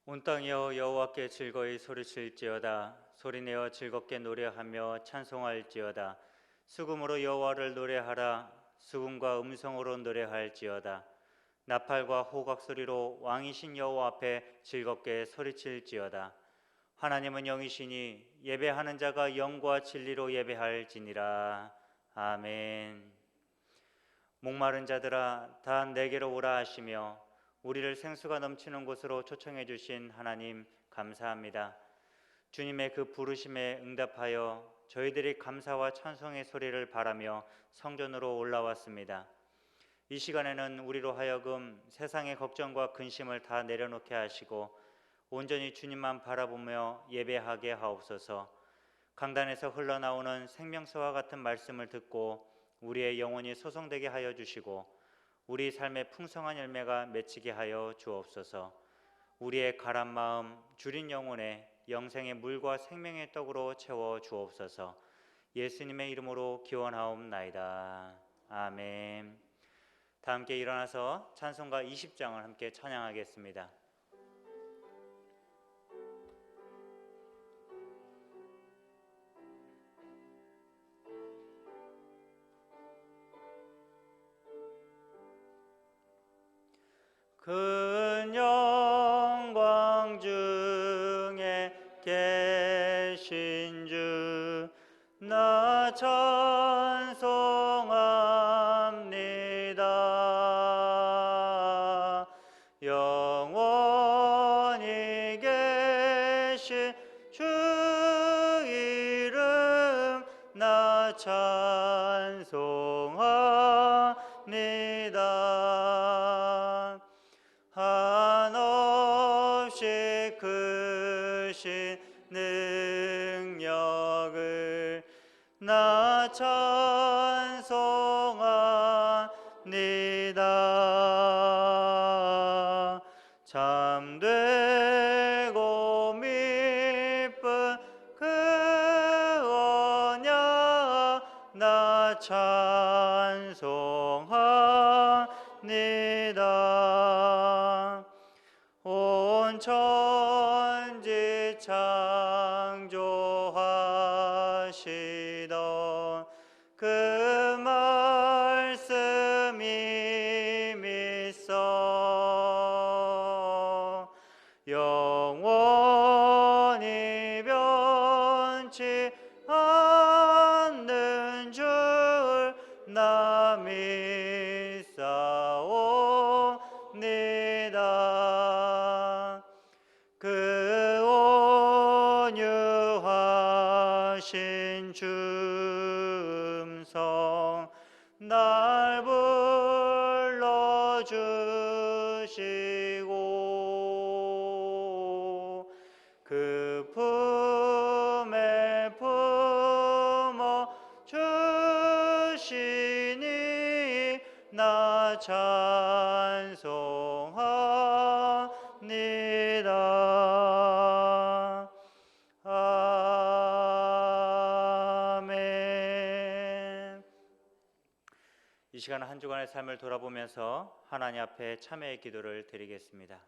온 땅이여 여호와께 즐거이 소리칠지어다. 소리내어 즐겁게 노래하며 찬송할지어다. 수금으로 여호와를 노래하라. 수금과 음성으로 노래할지어다. 나팔과 호각 소리로 왕이신 여호와 앞에 즐겁게 소리칠지어다. 하나님은 영이시니 예배하는 자가 영과 진리로 예배할지니라. 아멘. 목마른 자들아 다 내게로 오라 하시며 우리를 생수가 넘치는 곳으로 초청해 주신 하나님 감사합니다. 주님의 그 부르심에 응답하여 저희들이 감사와 찬송의 소리를 바라며 성전으로 올라왔습니다. 이 시간에는 우리로 하여금 세상의 걱정과 근심을 다 내려놓게 하시고 온전히 주님만 바라보며 예배하게 하옵소서. 강단에서 흘러나오는 생명수와 같은 말씀을 듣고 우리의 영혼이 소성되게 하여 주시고 우리 삶의 풍성한 열매가 맺히게 하여 주옵소서. 우리의 가란 마음 줄인 영혼에 영생의 물과 생명의 떡으로 채워 주옵소서. 예수님의 이름으로 기원하옵나이다. 아멘. 다 함께 일어나서 찬송가 20장을 함께 찬양하겠습니다. 큰 영광 중에 계신 주 나 찬송합니다. 영원히 계신 주 이름 나 찬송합니다. 한없이 크신 능력을 나 찬송합니다. 참되고 미쁜 그 언약 나 찬송합니다. 온 천지 창조하시던 그 말씀이 믿어 영원히 변치 않는 줄 나 믿사옵니다. 그 온유하신 줌성 날 불러주시고 그 품에 품어 주시니 나 찬송합니다. 아멘. 이 시간 한 주간의 삶을 돌아보면서 하나님 앞에 참회의 기도를 드리겠습니다.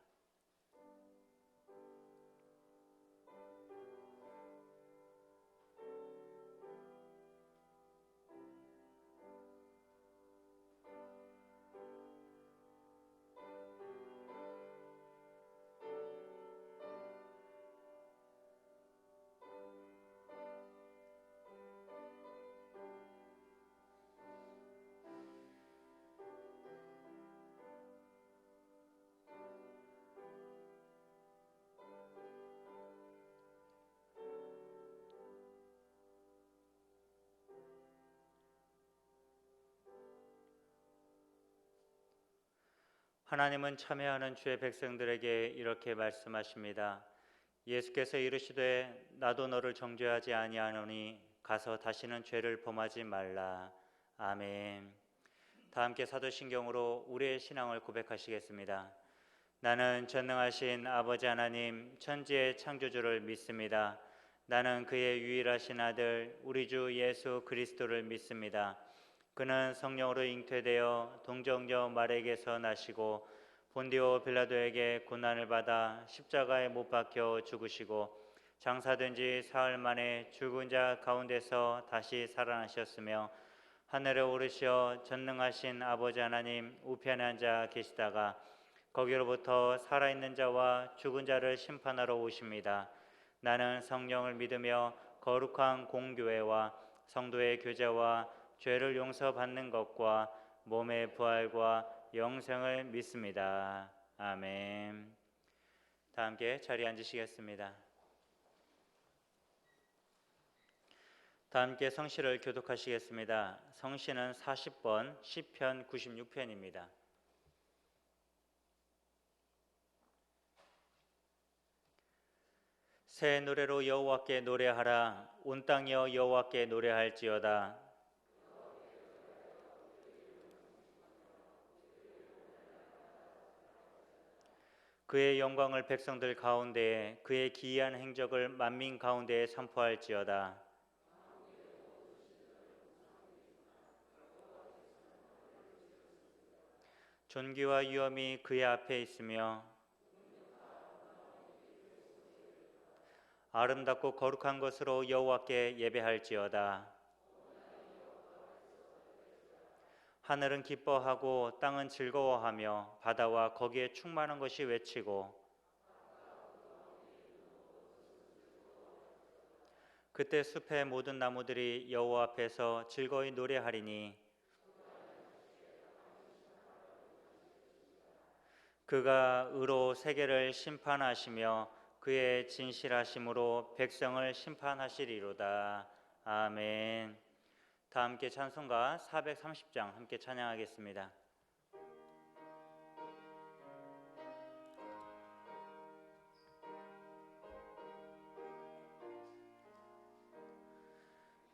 하나님은 참회하는 주의 백성들에게 이렇게 말씀하십니다. 예수께서 이르시되 나도 너를 정죄하지 아니하노니 가서 다시는 죄를 범하지 말라. 아멘. 다 함께 사도신경으로 우리의 신앙을 고백하시겠습니다. 나는 전능하신 아버지 하나님 천지의 창조주를 믿습니다. 나는 그의 유일하신 아들 우리 주 예수 그리스도를 믿습니다. 그는 성령으로 잉태되어 동정녀 마리아에게서 나시고 본디오 빌라도에게 고난을 받아 십자가에 못 박혀 죽으시고 장사된 지 사흘 만에 죽은 자 가운데서 다시 살아나셨으며 하늘에 오르시어 전능하신 아버지 하나님 우편에 앉아 계시다가 거기로부터 살아있는 자와 죽은 자를 심판하러 오십니다. 나는 성령을 믿으며 거룩한 공교회와 성도의 교제와 죄를 용서받는 것과 몸의 부활과 영생을 믿습니다. 아멘. 다 함께 자리에 앉으시겠습니다. 다 함께 성시를 교독하시겠습니다. 성시는 40번 시편 96편입니다. 새 노래로 여호와께 노래하라. 온 땅이여 여호와께 노래할지어다. 그의 영광을 백성들 가운데에, 그의 기이한 행적을 만민 가운데에 선포할지어다. 존귀와 위엄이 그의 앞에 있으며 아름답고 거룩한 것으로 여호와께 예배할지어다. 하늘은 기뻐하고 땅은 즐거워하며 바다와 거기에 충만한 것이 외치고 그때 숲의 모든 나무들이 여호와 앞에서 즐거이 노래하리니 그가 의로 세계를 심판하시며 그의 진실하심으로 백성을 심판하시리로다. 아멘. 다 함께 찬송가 430장 함께 찬양하겠습니다.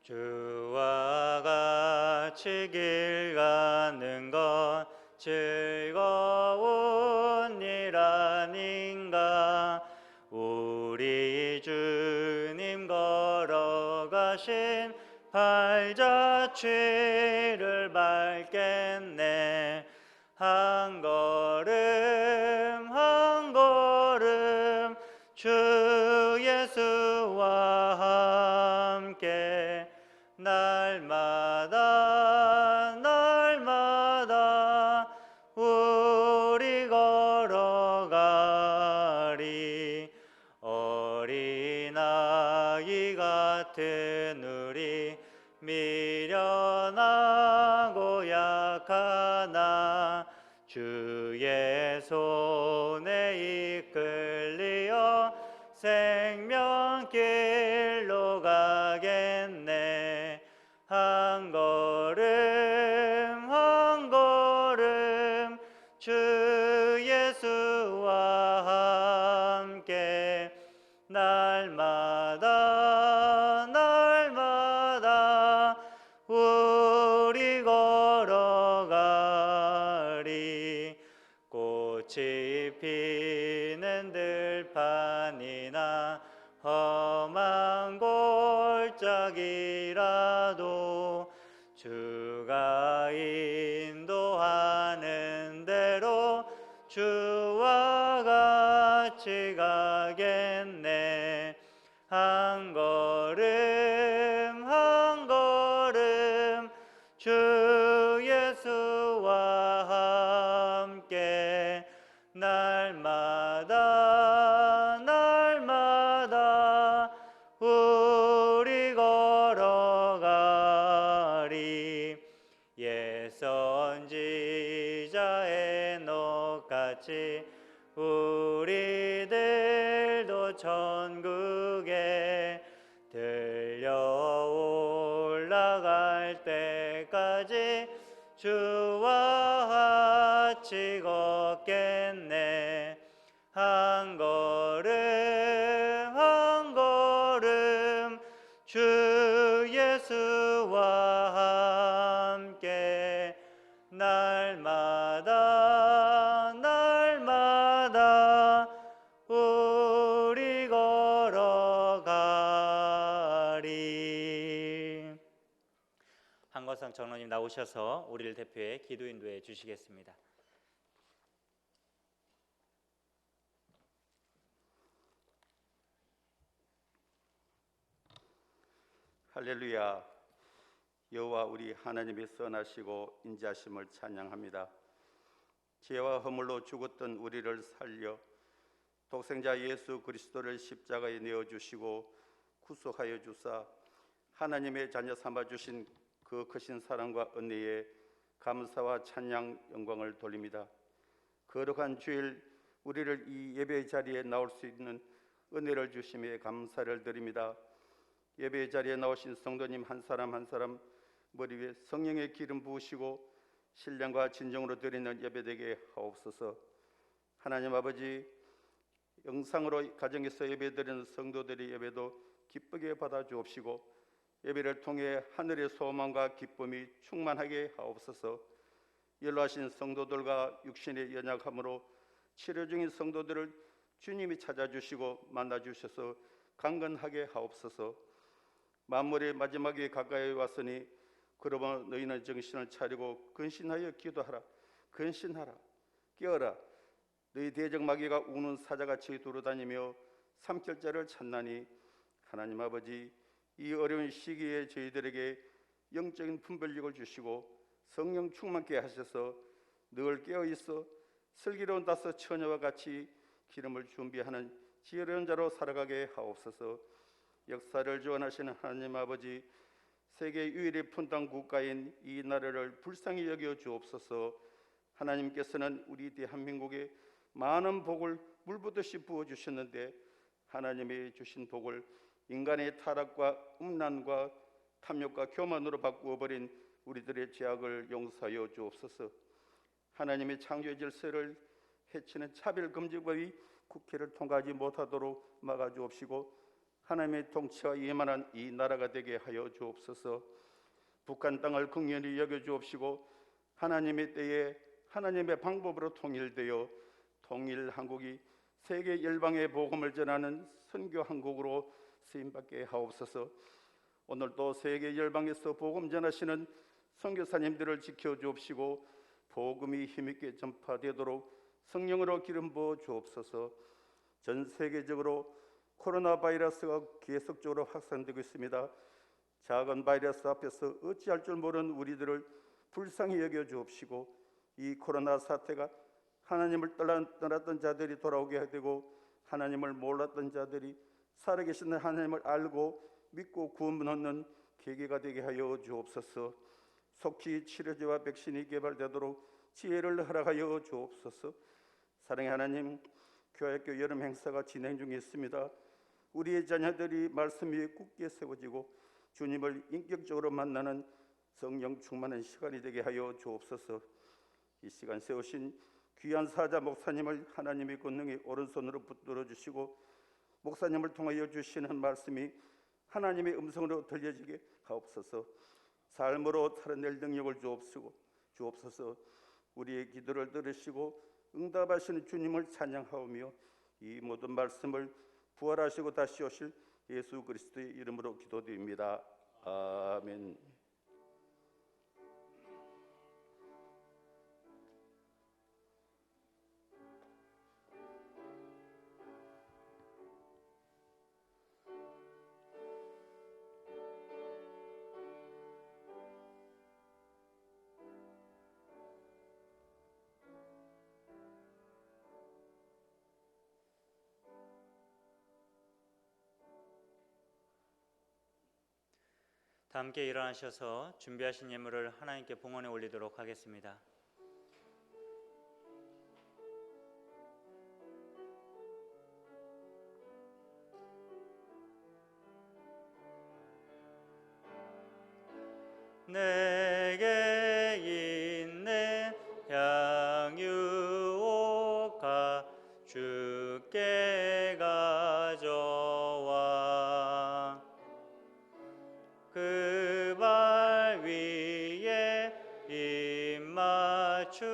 주와 같이 길 가는 것 즐거운 일 아닌가. 우리 주님 걸어가신 발자취를 밟겠네. 한 걸음 한 걸음 주 예수와 함께 날마다 날마다 우리 걸어가리. 어린아이 같은 우리 미련하고 약하나 주의 손에 이끌리어 생명길로 가겠네. 한 걸음 한 걸음 주 예수와 함께 날마다 날마다 우리 걸어가리. 꽃이 피는 들판이나 험한 골짜기라도 주가 인도하는 대로 주와 같이 가겠네. 한 걸음 한 걸음 주 예수와 함께 날마다 날마다 우리 걸어가리. 옛 선지자의 녹같이 우리들도 천국에 들려 올라갈 때까지 주와 같이 걷겠네. 한 걸음 한 걸음 주 예수와 함께 날마다 날마다 우리 걸어가리. 한건성 장로님 나오셔서 우리를 대표해 기도 인도해 주시겠습니다. 할렐루야. 여호와 우리 하나님의 선하시고 인자하심을 찬양합니다. 죄와 허물로 죽었던 우리를 살려 독생자 예수 그리스도를 십자가에 내어주시고 구속하여 주사 하나님의 자녀 삼아주신 그 크신 사랑과 은혜에 감사와 찬양 영광을 돌립니다. 거룩한 주일 우리를 이 예배 자리에 나올 수 있는 은혜를 주심에 감사를 드립니다. 예배 자리에 나오신 성도님 한 사람 한 사람 머리 위에 성령의 기름 부으시고 신령과 진정으로 드리는 예배되게 하옵소서. 하나님 아버지, 영상으로 가정에서 예배드리는 성도들의 예배도 기쁘게 받아 주옵시고 예배를 통해 하늘의 소망과 기쁨이 충만하게 하옵소서. 연로하신 성도들과 육신의 연약함으로 치료 중인 성도들을 주님이 찾아주시고 만나주셔서 강건하게 하옵소서. 만물의 마지막에 가까이 왔으니 그러므로 너희는 정신을 차리고 근신하여 기도하라. 근신하라. 깨어라. 너희 대적 마귀가 우는 사자같이 두루다니며 삼킬자를 찾나니 하나님 아버지, 이 어려운 시기에 저희들에게 영적인 분별력을 주시고 성령 충만케 하셔서 늘 깨어있어 슬기로운 다섯 처녀와 같이 기름을 준비하는 지혜로운 자로 살아가게 하옵소서. 역사를 주관하시는 하나님 아버지, 세계 유일의 분당 국가인 이 나라를 불쌍히 여겨 주옵소서. 하나님께서는 우리 대한민국에 많은 복을 물부듯이 부어주셨는데 하나님이 주신 복을 인간의 타락과 음란과 탐욕과 교만으로 바꾸어버린 우리들의 죄악을 용서하여 주옵소서. 하나님의 창조의 질서를 해치는 차별금지법이 국회를 통과하지 못하도록 막아주옵시고 하나님의 통치와 예만한 이 나라가 되게 하여 주옵소서. 북한 땅을 긍휼히 여겨주옵시고 하나님의 때에 하나님의 방법으로 통일되어 통일한국이 세계 열방의 복음을 전하는 선교한국으로 쓰임받게 하옵소서. 오늘도 세계 열방에서 복음 전하시는 선교사님들을 지켜주옵시고 복음이 힘있게 전파되도록 성령으로 기름 부어 주옵소서. 전 세계적으로 코로나 바이러스가 계속적으로 확산되고 있습니다. 작은 바이러스 앞에서 어찌할 줄 모르는 우리들을 불쌍히 여겨 주옵시고 이 코로나 사태가 하나님을 떠났던 자들이 돌아오게 되고 하나님을 몰랐던 자들이 살아계신 하나님을 알고 믿고 구원 얻는 계기가 되게 하여 주옵소서. 속히 치료제와 백신이 개발되도록 지혜를 허락하여 주옵소서. 사랑의 하나님, 교회학교 여름 행사가 진행 중에 있습니다. 우리의 자녀들이 말씀 위에 굳게 세워지고 주님을 인격적으로 만나는 성령 충만한 시간이 되게 하여 주옵소서. 이 시간 세우신 귀한 사자 목사님을 하나님의 권능의 오른손으로 붙들어 주시고 목사님을 통하여 주시는 말씀이 하나님의 음성으로 들려지게 하옵소서. 삶으로 살아낼 능력을 주옵소서. 우리의 기도를 들으시고 응답하시는 주님을 찬양하오며 이 모든 말씀을 부활하시고 다시 오실 예수 그리스도의 이름으로 기도드립니다. 아멘. 다 함께 일어나셔서 준비하신 예물을 하나님께 봉헌에 올리도록 하겠습니다. 내게 있는 향유옥가 주께 가져와 그 발 위에 입 맞추고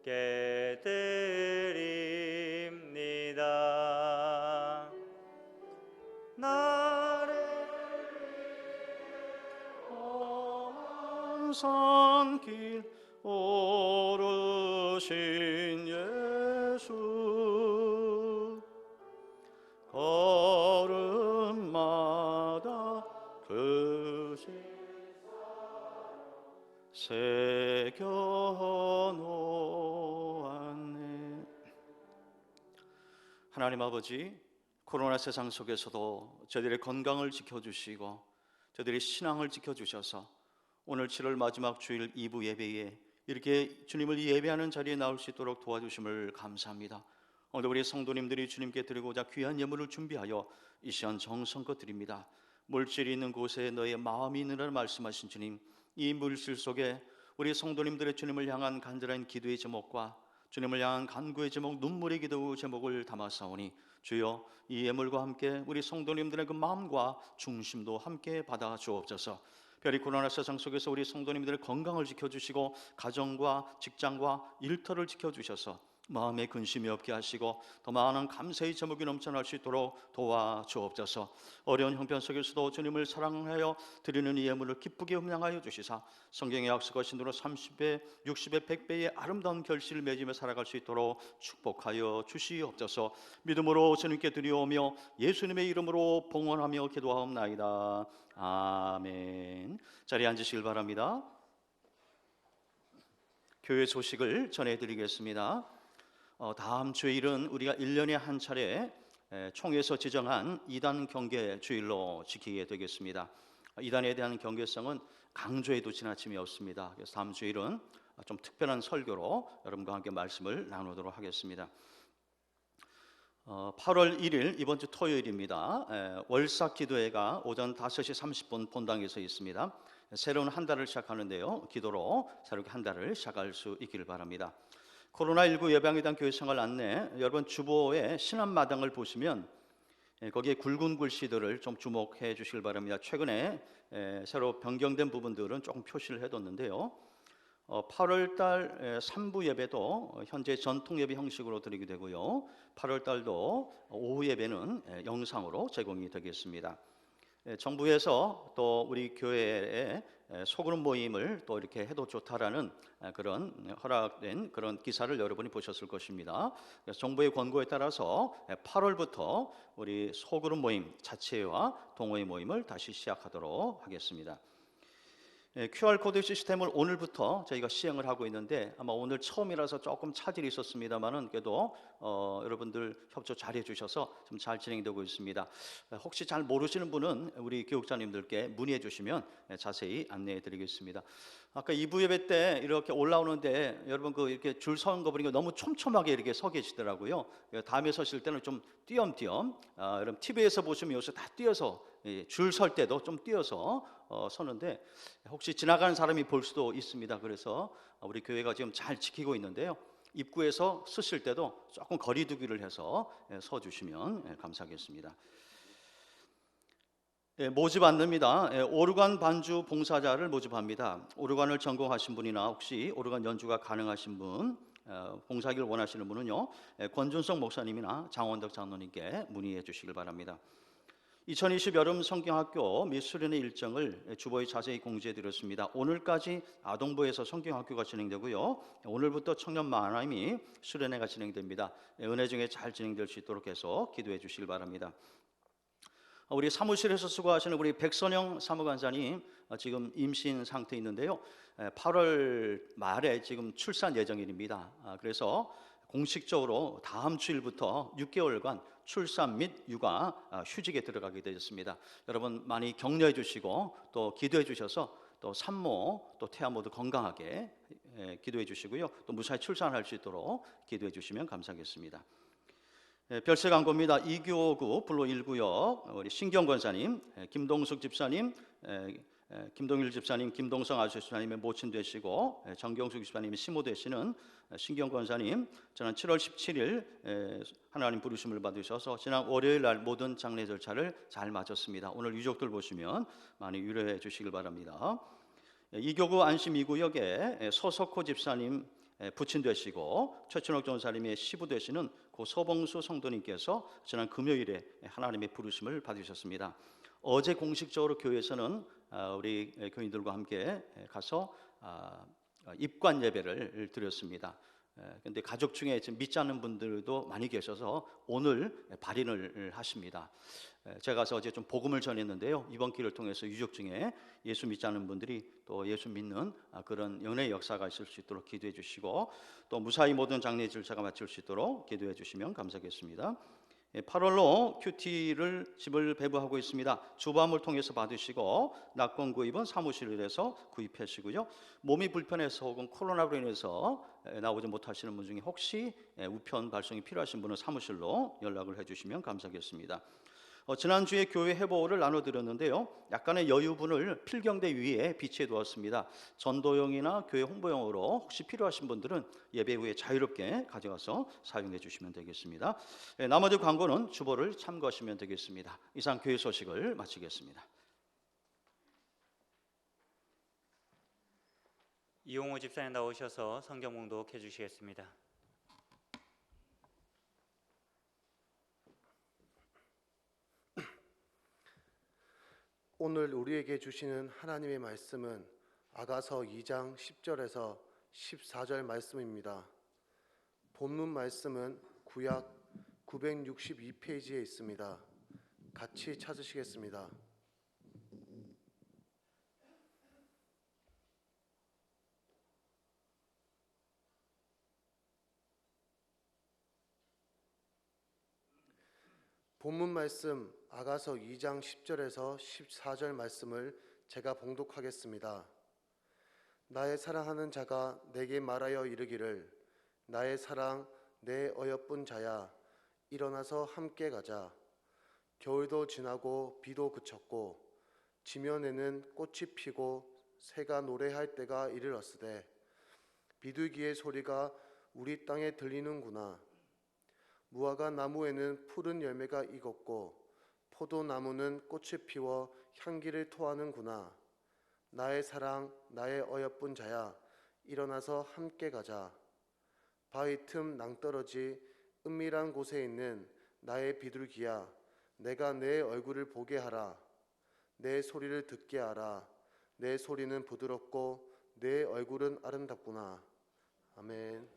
깨드립니다. 나를 험한 산길 오르신 예수 걸음마다 새겨놓았네. 하나님 아버지, 코로나 세상 속에서도 저희들의 건강을 지켜주시고 저희들의 신앙을 지켜주셔서 오늘 7월 마지막 주일 2부 예배에 이렇게 주님을 예배하는 자리에 나올 수 있도록 도와주심을 감사합니다. 오늘 우리 성도님들이 주님께 드리고자 귀한 예물을 준비하여 이 시간 정성껏 드립니다. 물질이 있는 곳에 너의 마음이 있느라 말씀하신 주님, 이 물질 속에 우리 성도님들의 주님을 향한 간절한 기도의 제목과 주님을 향한 간구의 제목, 눈물의 기도 제목을 담아사오니 주여 이 예물과 함께 우리 성도님들의 그 마음과 중심도 함께 받아 주옵소서. 별이 코로나 세상 속에서 우리 성도님들의 건강을 지켜주시고 가정과 직장과 일터를 지켜주셔서 마음에 근심이 없게 하시고 더 많은 감사의 제목이 넘쳐날 수 있도록 도와주옵소서. 어려운 형편 속에서도 주님을 사랑하여 드리는 이 예물을 기쁘게 음양하여 주시사 성경에 약속하신 대로 30배, 60배, 100배의 아름다운 결실을 맺으며 살아갈 수 있도록 축복하여 주시옵소서. 믿음으로 주님께 드리오며 예수님의 이름으로 봉헌하며 기도하옵나이다. 아멘. 자리에 앉으시길 바랍니다. 교회 소식을 전해드리겠습니다. 다음 주일은 우리가 1년에 한 차례 총회에서 지정한 이단 경계 주일로 지키게 되겠습니다. 이단에 대한 경계성은 강조해도 지나침이 없습니다. 그래서 다음 주일은 좀 특별한 설교로 여러분과 함께 말씀을 나누도록 하겠습니다. 8월 1일 이번 주 토요일입니다. 월삭 기도회가 오전 5시 30분 본당에서 있습니다. 새로운 한 달을 시작하는데요, 기도로 새롭게 한 달을 시작할 수 있기를 바랍니다. 코로나19 예방에 대한 교회생활 안내, 여러분 주보에 신안마당을 보시면 거기에 굵은 글씨들을 좀 주목해 주시길 바랍니다. 최근에 새로 변경된 부분들은 조금 표시를 해뒀는데요, 8월 달 3부 예배도 현재 전통 예배 형식으로 드리게 되고요, 8월 달도 오후 예배는 영상으로 제공이 되겠습니다. 정부에서 또 우리 교회에 소그룹 모임을 또 이렇게 해도 좋다라는 그런 허락된 그런 기사를 여러분이 보셨을 것입니다. 그래서 정부의 권고에 따라서 8월부터 우리 소그룹 모임 자체와 동호회 모임을 다시 시작하도록 하겠습니다. QR코드 시스템을 오늘부터 저희가 시행을 하고 있는데 아마 오늘 처음이라서 조금 차질이 있었습니다만은 그래도 여러분들 협조 잘 해주셔서 좀 잘 진행되고 있습니다. 혹시 잘 모르시는 분은 우리 교육자님들께 문의해 주시면 자세히 안내해 드리겠습니다. 아까 2부 예배 때 이렇게 올라오는데 여러분 이렇게 줄 서는 거 보니까 너무 촘촘하게 이렇게 서 계시더라고요. 다음에 서실 때는 좀 띄엄띄엄, 여러분 TV에서 보시면 요새 다 띄어서 줄 설 때도 좀 띄어서 서는데 혹시 지나가는 사람이 볼 수도 있습니다. 그래서 우리 교회가 지금 잘 지키고 있는데요, 입구에서 서실 때도 조금 거리 두기를 해서 서 주시면 감사하겠습니다. 모집 안내입니다. 오르간 반주 봉사자를 모집합니다. 오르간을 전공하신 분이나 혹시 오르간 연주가 가능하신 분, 봉사하기를 원하시는 분은요, 권준성 목사님이나 장원덕 장로님께 문의해 주시길 바랍니다. 2020 여름 성경학교 및 수련회 일정을 주보에 자세히 공지해 드렸습니다. 오늘까지 아동부에서 성경학교가 진행되고요, 오늘부터 청년 만남이 수련회가 진행됩니다. 은혜 중에 잘 진행될 수 있도록 해서 기도해 주시길 바랍니다. 우리 사무실에서 수고하시는 우리 백선영 사무관사님 지금 임신 상태에 있는데요, 8월 말에 지금 출산 예정일입니다. 그래서 공식적으로 다음 주일부터 6개월간 출산 및 육아 휴직에 들어가게 되었습니다. 여러분 많이 격려해 주시고 또 기도해 주셔서 또 산모 또 태아 모두 건강하게 기도해 주시고요, 또 무사히 출산할 수 있도록 기도해 주시면 감사하겠습니다. 별세 광고입니다. 2교구 블로 1구역 우리 신경 권사님, 김동숙 집사님, 김동일 집사님, 김동성 아주집사님의 모친 되시고 정경숙 집사님이 시모 되시는 신경 권사님, 저는 7월 17일 하나님 부르심을 받으셔서 지난 월요일 날 모든 장례 절차를 잘 마쳤습니다. 오늘 유족들 보시면 많이 위로해 주시길 바랍니다. 이교구 안심 2구역에 서석호 집사님 부친 되시고 최춘옥 전사님의 시부 되시는 고 서봉수 성도님께서 지난 금요일에 하나님의 부르심을 받으셨습니다. 어제 공식적으로 교회에서는 우리 교인들과 함께 가서 입관 예배를 드렸습니다. 근데 가족 중에 지금 믿지 않는 분들도 많이 계셔서 오늘 발인을 하십니다. 제가 가서 어제 좀 복음을 전했는데요. 이번 기를 통해서 유족 중에 예수 믿지 않는 분들이 또 예수 믿는 그런 연애의 역사가 있을 수 있도록 기도해 주시고, 또 무사히 모든 장례 절차가 마칠 수 있도록 기도해 주시면 감사하겠습니다. 8월로 큐티를 집을 배부하고 있습니다. 주밤을 통해서 받으시고 낙권 구입은 사무실에서 구입하시고요. 몸이 불편해서 혹은 코로나로 인해서 나오지 못하시는 분 중에 혹시 우편 발송이 필요하신 분은 사무실로 연락을 해주시면 감사하겠습니다. 지난주에 교회 회보를 나눠드렸는데요. 약간의 여유분을 필경대 위에 비치해 두었습니다. 전도용이나 교회 홍보용으로 혹시 필요하신 분들은 예배 후에 자유롭게 가져가서 사용해 주시면 되겠습니다. 나머지 광고는 주보를 참고하시면 되겠습니다. 이상 교회 소식을 마치겠습니다. 이용호 집사님 나오셔서 성경 봉독해 주시겠습니다. 오늘 우리에게 주시는 하나님의 말씀은 아가서 2장 10절에서 14절 말씀입니다. 본문 말씀은 구약 962페이지에 있습니다. 같이 찾으시겠습니다. 본문 말씀 아가서 2장 10절에서 14절 말씀을 제가 봉독하겠습니다. 나의 사랑하는 자가 내게 말하여 이르기를 나의 사랑 내 어여쁜 자야 일어나서 함께 가자. 겨울도 지나고 비도 그쳤고 지면에는 꽃이 피고 새가 노래할 때가 이르렀으되 비둘기의 소리가 우리 땅에 들리는구나. 무화과 나무에는 푸른 열매가 익었고 포도나무는 꽃을 피워 향기를 토하는구나. 나의 사랑 나의 어여쁜 자야 일어나서 함께 가자. 바위 틈 낭떠러지 은밀한 곳에 있는 나의 비둘기야 내가 내 얼굴을 보게 하라. 내 소리를 듣게 하라. 내 소리는 부드럽고 내 얼굴은 아름답구나. 아멘.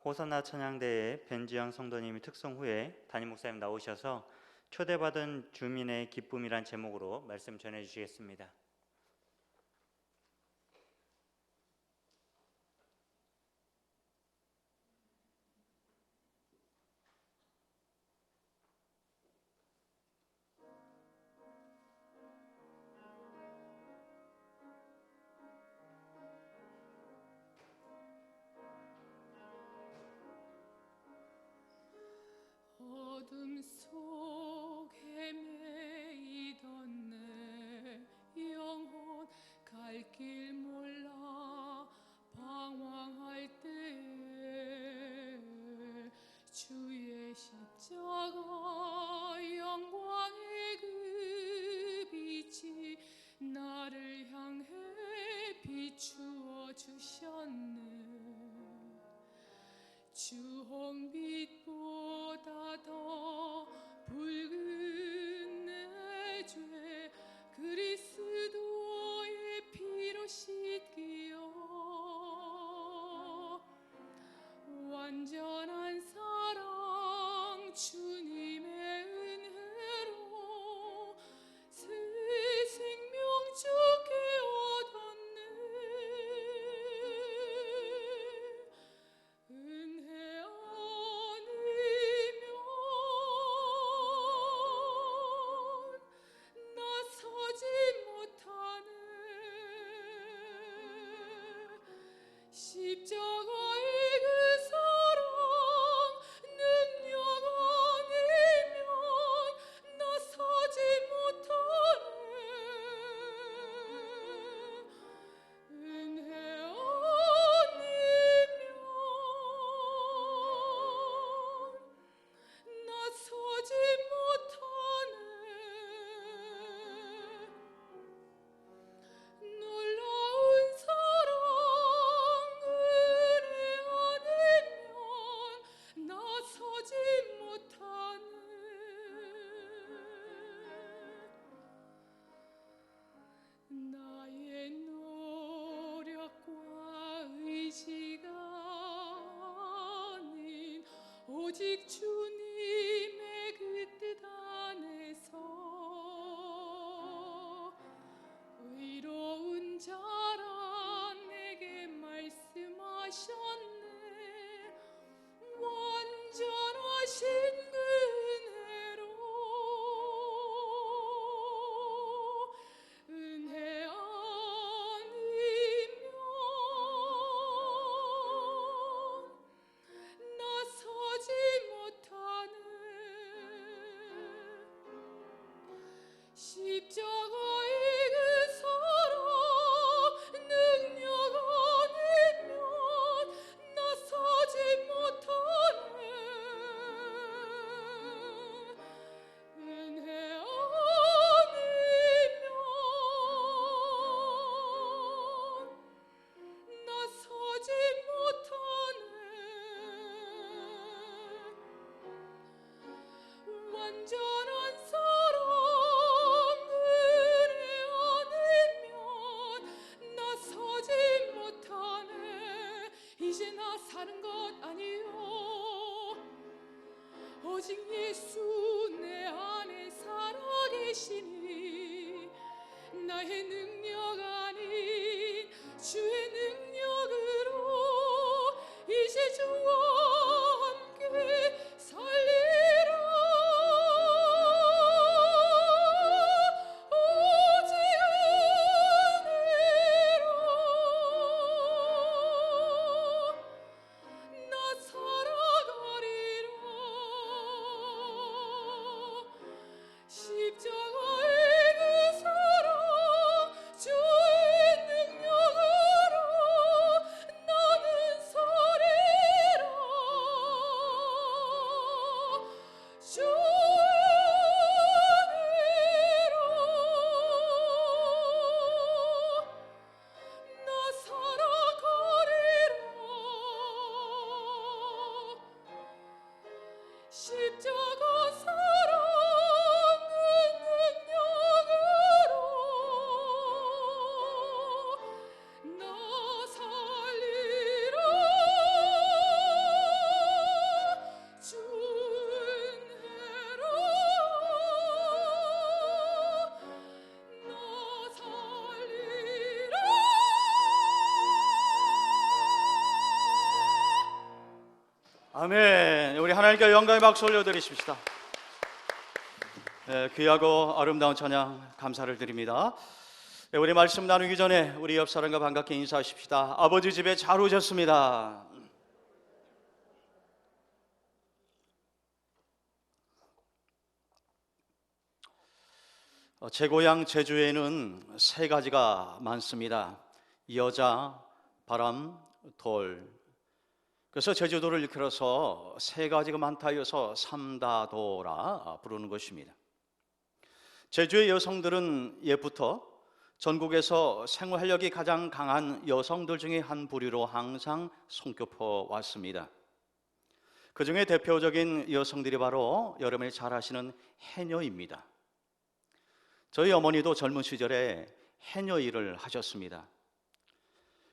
호산나 찬양대에 벤지영 성도님이 특송 후에 담임 목사님 나오셔서 초대받은 주민의 기쁨이란 제목으로 말씀 전해 주시겠습니다. 어둠 속에 매이던 내 영혼 갈 길 몰라 방황할 때에 주의 십자가 영광의 그 빛이 나를 향해 비추어 주셨네. 주홍빛보다 더 붉은 내 죄 그리스도의 피로 씻기어 완전한 사랑 주님의 은혜로 새 생명 주께 얻었네. 은혜 아니면 나서지 못할 하셨네. 완전하신 은혜로 은혜 아니면 나서지 못하네. 십자가의 그 사랑 능력 아니면 나서지 못하네. 은혜 아니면 나서지 못하네. 완전한 사랑 은혜 아니면 나서지 못하네. 이제 나 사는 것 아니요 오직 예수 내 안에 살아계시니 나의 능력 아닌 주의 능력으로 이제 주와 함께 살리라. 오직 은혜로 나 살아가리라. 십자가의 그 사랑 주의 능력으로 나는 서리라. 주의 은혜로 나 살아가리라. 십자가 사랑의 능력으로 나 살리라. 주 은혜로 나 살리라. 아멘. 우리 하나님께 영광의 박수 올려드리십시다. 귀하고 아름다운 찬양 감사를 드립니다. 우리 말씀 나누기 전에 우리 옆 사람과 반갑게 인사하십시다. 아버지 집에 잘 오셨습니다. 제 고향 제주에는 세 가지가 많습니다. 여자, 바람, 돌. 그래서 제주도를 일컬어서 세 가지가 많다 해서 삼다도라 부르는 것입니다. 제주의 여성들은 예부터 전국에서 생활력이 가장 강한 여성들 중에 한 부류로 항상 손꼽혀 왔습니다. 그 중에 대표적인 여성들이 바로 여러분이 잘 아시는 해녀입니다. 저희 어머니도 젊은 시절에 해녀 일을 하셨습니다.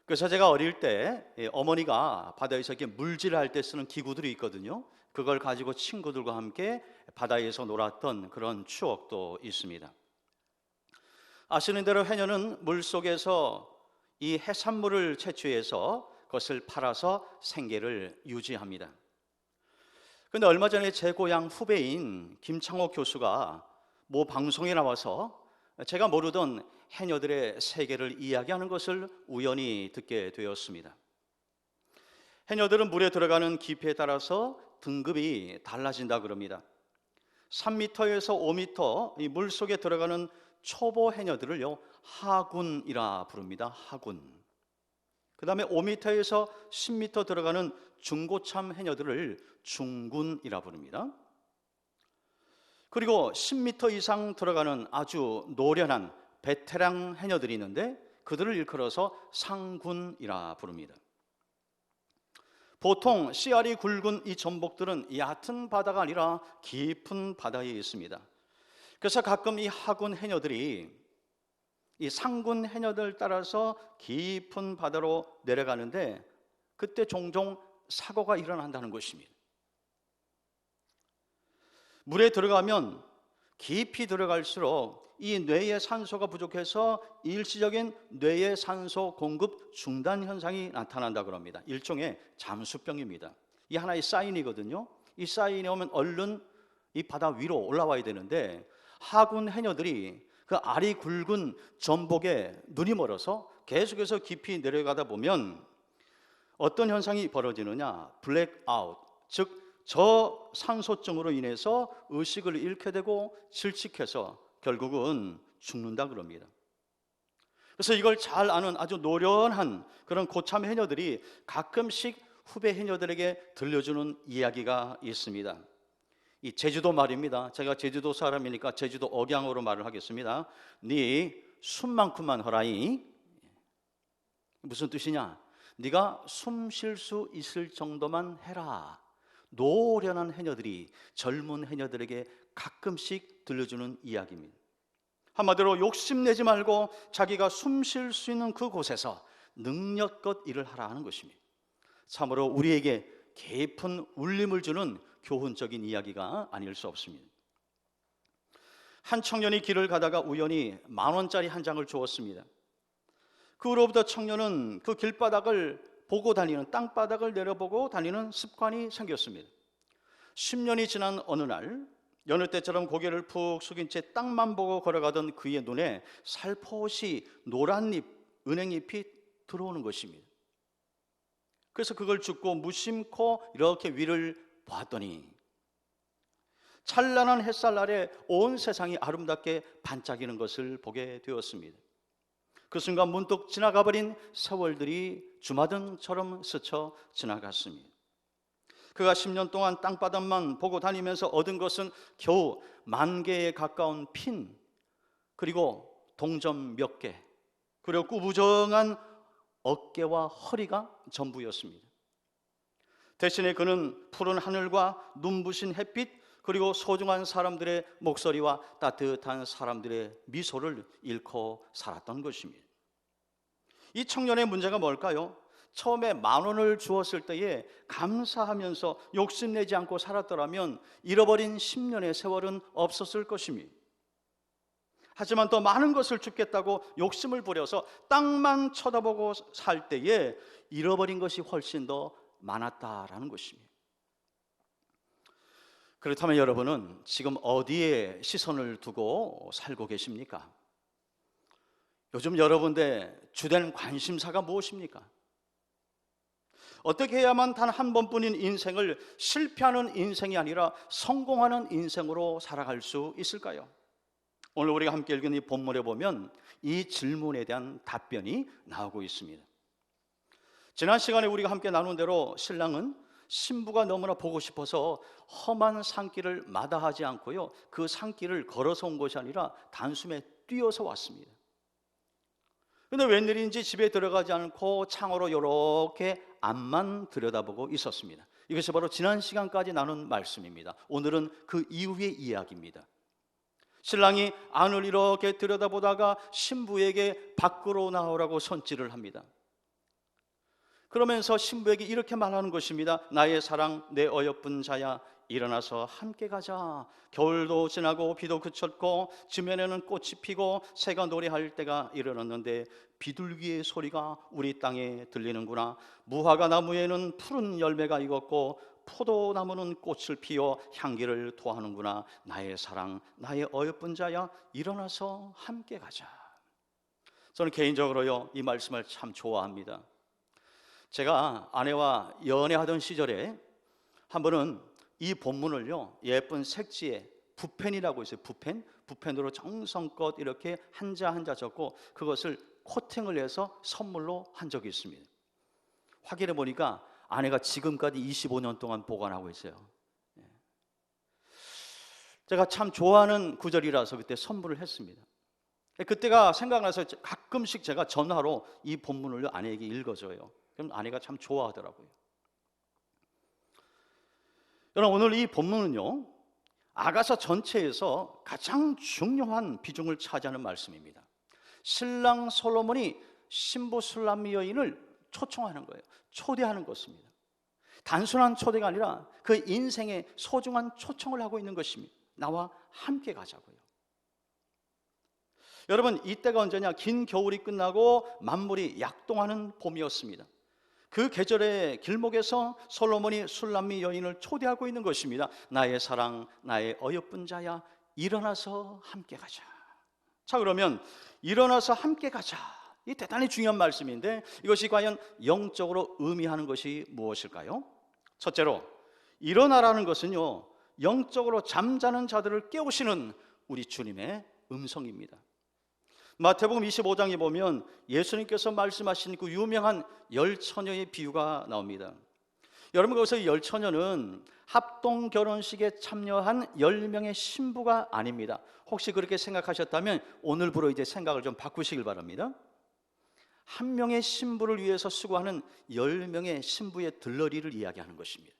그래서 제가 어릴 때 어머니가 바다에서 이렇게 물질할 때 쓰는 기구들이 있거든요. 그걸 가지고 친구들과 함께 바다에서 놀았던 그런 추억도 있습니다. 아시는 대로 해녀는 물속에서 이 해산물을 채취해서 그것을 팔아서 생계를 유지합니다. 그런데 얼마 전에 제 고향 후배인 김창호 교수가 모 방송에 나와서 제가 모르던 해녀들의 세계를 이야기하는 것을 우연히 듣게 되었습니다. 해녀들은 물에 들어가는 깊이에 따라서 등급이 달라진다 그럽니다. 3m에서 5m 이 물속에 들어가는 초보 해녀들을요 하군이라 부릅니다. 하군. 그 다음에 5m에서 10m 들어가는 중고참 해녀들을 중군이라 부릅니다. 그리고 10m 이상 들어가는 아주 노련한 베테랑 해녀들이 있는데 그들을 일컬어서 상군이라 부릅니다. 보통 씨알이 굵은 이 전복들은 얕은 바다가 아니라 깊은 바다에 있습니다. 그래서 가끔 이 하군 해녀들이 이 상군 해녀들 따라서 깊은 바다로 내려가는데 그때 종종 사고가 일어난다는 것입니다. 물에 들어가면 깊이 들어갈수록 이 뇌의 산소가 부족해서 일시적인 뇌의 산소 공급 중단 현상이 나타난다 그럽니다. 일종의 잠수병입니다. 이 하나의 사인이거든요. 이 사인이 오면 얼른 이 바다 위로 올라와야 되는데 하군 해녀들이 그 알이 굵은 전복에 눈이 멀어서 계속해서 깊이 내려가다 보면 어떤 현상이 벌어지느냐, 블랙아웃, 즉 저산소증으로 인해서 의식을 잃게 되고 질식해서 결국은 죽는다 그럽니다. 그래서 이걸 잘 아는 아주 노련한 그런 고참 해녀들이 가끔씩 후배 해녀들에게 들려주는 이야기가 있습니다. 이 제주도 말입니다. 제가 제주도 사람이니까 제주도 억양으로 말을 하겠습니다. 네 숨만큼만 허라이. 무슨 뜻이냐? 네가 숨 쉴 수 있을 정도만 해라. 노련한 해녀들이 젊은 해녀들에게 가끔씩 들려주는 이야기입니다. 한마디로 욕심내지 말고 자기가 숨 쉴 수 있는 그곳에서 능력껏 일을 하라 하는 것입니다. 참으로 우리에게 깊은 울림을 주는 교훈적인 이야기가 아닐 수 없습니다. 한 청년이 길을 가다가 우연히 10,000원짜리 한 장을 주었습니다. 그 후로부터 청년은 그 길바닥을 보고 다니는, 땅바닥을 내려보고 다니는 습관이 생겼습니다. 10년이 지난 어느 날 여느 때처럼 고개를 푹 숙인 채 땅만 보고 걸어가던 그의 눈에 살포시 노란 잎, 은행잎이 들어오는 것입니다. 그래서 그걸 줍고 무심코 이렇게 위를 보았더니 찬란한 햇살 아래 온 세상이 아름답게 반짝이는 것을 보게 되었습니다. 그 순간 문득 지나가버린 세월들이 주마등처럼 스쳐 지나갔습니다. 그가 10년 동안 땅바닥만 보고 다니면서 얻은 것은 겨우 10,000개에 가까운 핀, 그리고 동전 몇 개, 그리고 꾸부정한 어깨와 허리가 전부였습니다. 대신에 그는 푸른 하늘과 눈부신 햇빛, 그리고 소중한 사람들의 목소리와 따뜻한 사람들의 미소를 잃고 살았던 것입니다. 이 청년의 문제가 뭘까요? 처음에 10,000원을 주었을 때에 감사하면서 욕심내지 않고 살았더라면 잃어버린 10년의 세월은 없었을 것입니다. 하지만 더 많은 것을 줍겠다고 욕심을 부려서 땅만 쳐다보고 살 때에 잃어버린 것이 훨씬 더 많았다라는 것입니다. 그렇다면 여러분은 지금 어디에 시선을 두고 살고 계십니까? 요즘 여러분의 주된 관심사가 무엇입니까? 어떻게 해야만 단 한 번뿐인 인생을 실패하는 인생이 아니라 성공하는 인생으로 살아갈 수 있을까요? 오늘 우리가 함께 읽은 이 본문에 보면 이 질문에 대한 답변이 나오고 있습니다. 지난 시간에 우리가 함께 나눈 대로 신랑은 신부가 너무나 보고 싶어서 험한 산길을 마다하지 않고요, 그 산길을 걸어서 온 것이 아니라 단숨에 뛰어서 왔습니다. 그런데 웬일인지 집에 들어가지 않고 창으로 이렇게 앞만 들여다보고 있었습니다. 이것이 바로 지난 시간까지 나눈 말씀입니다. 오늘은 그 이후의 이야기입니다. 신랑이 안을 이렇게 들여다보다가 신부에게 밖으로 나오라고 손질을 합니다. 그러면서 신부에게 이렇게 말하는 것입니다. 나의 사랑, 내 어여쁜 자야, 일어나서 함께 가자. 겨울도 지나고 비도 그쳤고 지면에는 꽃이 피고 새가 노래할 때가 이르렀는데 비둘기의 소리가 우리 땅에 들리는구나. 무화과 나무에는 푸른 열매가 익었고 포도나무는 꽃을 피워 향기를 토하는구나. 나의 사랑, 나의 어여쁜 자야, 일어나서 함께 가자. 저는 개인적으로요, 이 말씀을 참 좋아합니다. 제가 아내와 연애하던 시절에 한 번은 이 본문을요, 예쁜 색지에 붓펜이라고 있어요. 붓펜으로 정성껏 이렇게 한자 한자 적고 그것을 코팅을 해서 선물로 한 적이 있습니다. 확인해 보니까 아내가 지금까지 25년 동안 보관하고 있어요. 제가 참 좋아하는 구절이라서 그때 선물을 했습니다. 그때가 생각나서 가끔씩 제가 전화로 이 본문을 아내에게 읽어줘요. 그럼 아내가 참 좋아하더라고요. 여러분, 오늘 이 본문은요, 아가서 전체에서 가장 중요한 비중을 차지하는 말씀입니다. 신랑 솔로몬이 신부 술람미 여인을 초청하는 거예요. 초대하는 것입니다. 단순한 초대가 아니라 그 인생의 소중한 초청을 하고 있는 것입니다. 나와 함께 가자고요. 여러분, 이때가 언제냐? 긴 겨울이 끝나고 만물이 약동하는 봄이었습니다. 그 계절의 길목에서 솔로몬이 술람미 여인을 초대하고 있는 것입니다. 나의 사랑, 나의 어여쁜 자야, 일어나서 함께 가자. 자, 그러면 일어나서 함께 가자, 이 대단히 중요한 말씀인데 이것이 과연 영적으로 의미하는 것이 무엇일까요? 첫째로, 일어나라는 것은요, 영적으로 잠자는 자들을 깨우시는 우리 주님의 음성입니다. 마태복음 25장에 보면 예수님께서 말씀하신 그 유명한 열 처녀의 비유가 나옵니다. 여러분, 거기서 열 처녀는 합동 결혼식에 참여한 10명의 신부가 아닙니다. 혹시 그렇게 생각하셨다면 오늘부로 이제 생각을 좀 바꾸시길 바랍니다. 한 명의 신부를 위해서 수고하는 10명의 신부의 들러리를 이야기하는 것입니다.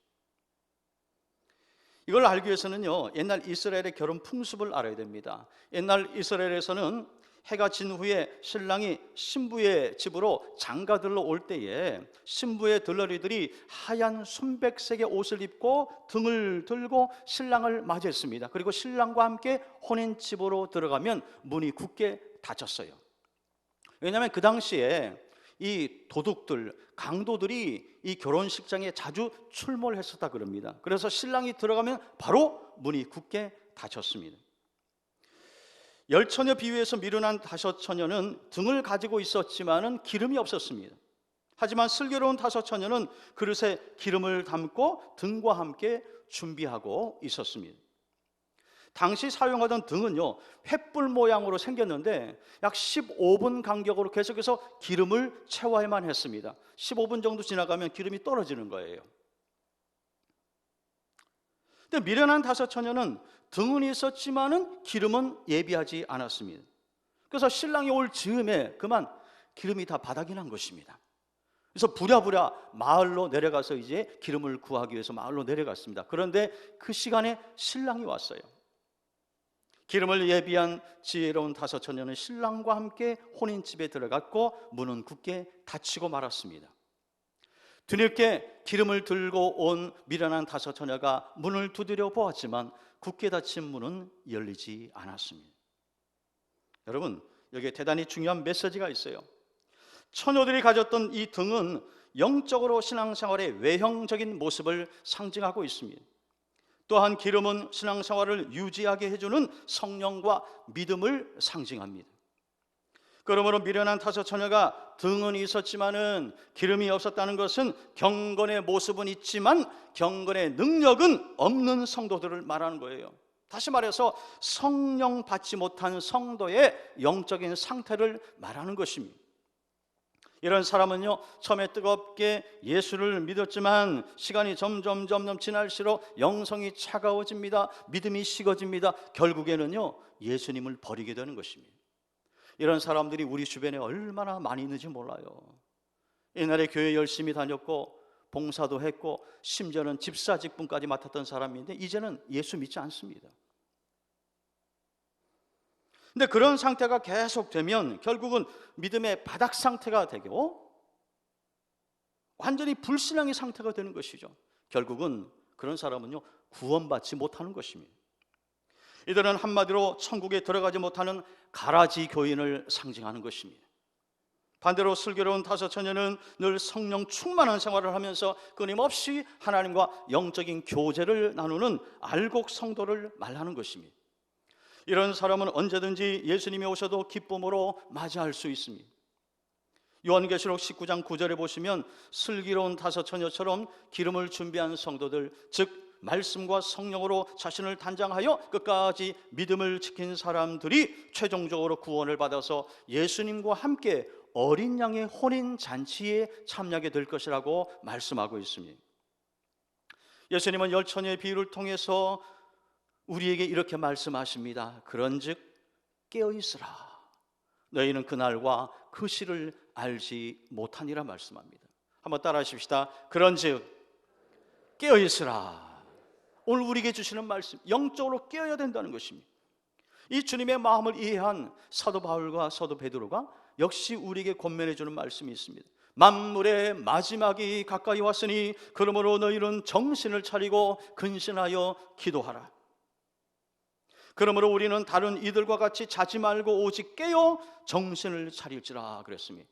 이걸 알기 위해서는요, 옛날 이스라엘의 결혼 풍습을 알아야 됩니다. 옛날 이스라엘에서는 해가 진 후에 신랑이 신부의 집으로 장가들러 올 때에 신부의 들러리들이 하얀 순백색의 옷을 입고 등을 들고 신랑을 맞이했습니다. 그리고 신랑과 함께 혼인집으로 들어가면 문이 굳게 닫혔어요. 왜냐하면 그 당시에 이 도둑들, 강도들이 이 결혼식장에 자주 출몰했었다 그럽니다. 그래서 신랑이 들어가면 바로 문이 굳게 닫혔습니다. 열 처녀 비유에서 미련한 다섯 처녀는 등을 가지고 있었지만은 기름이 없었습니다. 하지만 슬기로운 다섯 처녀는 그릇에 기름을 담고 등과 함께 준비하고 있었습니다. 당시 사용하던 등은요, 횃불 모양으로 생겼는데 약 15분 간격으로 계속해서 기름을 채워야만 했습니다. 15분 정도 지나가면 기름이 떨어지는 거예요. 근데 미련한 다섯 처녀는 등은 있었지만은 기름은 예비하지 않았습니다. 그래서 신랑이 올 즈음에 그만 기름이 다 바닥이 난 것입니다. 그래서 부랴부랴 마을로 내려가서 이제 기름을 구하기 위해서 마을로 내려갔습니다. 그런데 그 시간에 신랑이 왔어요. 기름을 예비한 지혜로운 다섯 처녀는 신랑과 함께 혼인집에 들어갔고 문은 굳게 닫히고 말았습니다. 뒤늦게 기름을 들고 온 미련한 다섯 처녀가 문을 두드려 보았지만 굳게 닫힌 문은 열리지 않았습니다. 여러분, 여기에 대단히 중요한 메시지가 있어요. 처녀들이 가졌던 이 등은 영적으로 신앙생활의 외형적인 모습을 상징하고 있습니다. 또한 기름은 신앙생활을 유지하게 해주는 성령과 믿음을 상징합니다. 그러므로 미련한 다섯 처녀가 등은 있었지만은 기름이 없었다는 것은 경건의 모습은 있지만 경건의 능력은 없는 성도들을 말하는 거예요. 다시 말해서 성령 받지 못한 성도의 영적인 상태를 말하는 것입니다. 이런 사람은요, 처음에 뜨겁게 예수를 믿었지만 시간이 점점 지날수록 영성이 차가워집니다. 믿음이 식어집니다. 결국에는요, 예수님을 버리게 되는 것입니다. 이런 사람들이 우리 주변에 얼마나 많이 있는지 몰라요. 옛날에 교회 열심히 다녔고 봉사도 했고 심지어는 집사 직분까지 맡았던 사람인데 이제는 예수 믿지 않습니다. 근데 그런 상태가 계속되면 결국은 믿음의 바닥 상태가 되고 완전히 불신앙의 상태가 되는 것이죠. 결국은 그런 사람은요, 구원받지 못하는 것입니다. 이들은 한마디로 천국에 들어가지 못하는 가라지 교인을 상징하는 것입니다. 반대로 슬기로운 다섯 처녀는 늘 성령 충만한 생활을 하면서 끊임없이 하나님과 영적인 교제를 나누는 알곡 성도를 말하는 것입니다. 이런 사람은 언제든지 예수님이 오셔도 기쁨으로 맞이할 수 있습니다. 요한계시록 19장 9절에 보시면 슬기로운 다섯 처녀처럼 기름을 준비한 성도들, 즉 말씀과 성령으로 자신을 단장하여 끝까지 믿음을 지킨 사람들이 최종적으로 구원을 받아서 예수님과 함께 어린 양의 혼인 잔치에 참여하게 될 것이라고 말씀하고 있습니다. 예수님은 열 처녀의 비유를 통해서 우리에게 이렇게 말씀하십니다. 그런즉 깨어있으라. 너희는 그날과 그 시를 알지 못하니라 말씀합니다. 한번 따라 하십시다. 그런즉 깨어있으라. 오늘 우리에게 주시는 말씀, 영적으로 깨어야 된다는 것입니다. 이 주님의 마음을 이해한 사도 바울과 사도 베드로가 역시 우리에게 권면해 주는 말씀이 있습니다. 만물의 마지막이 가까이 왔으니 그러므로 너희는 정신을 차리고 근신하여 기도하라. 그러므로 우리는 다른 이들과 같이 자지 말고 오직 깨어 정신을 차릴지라 그랬습니다.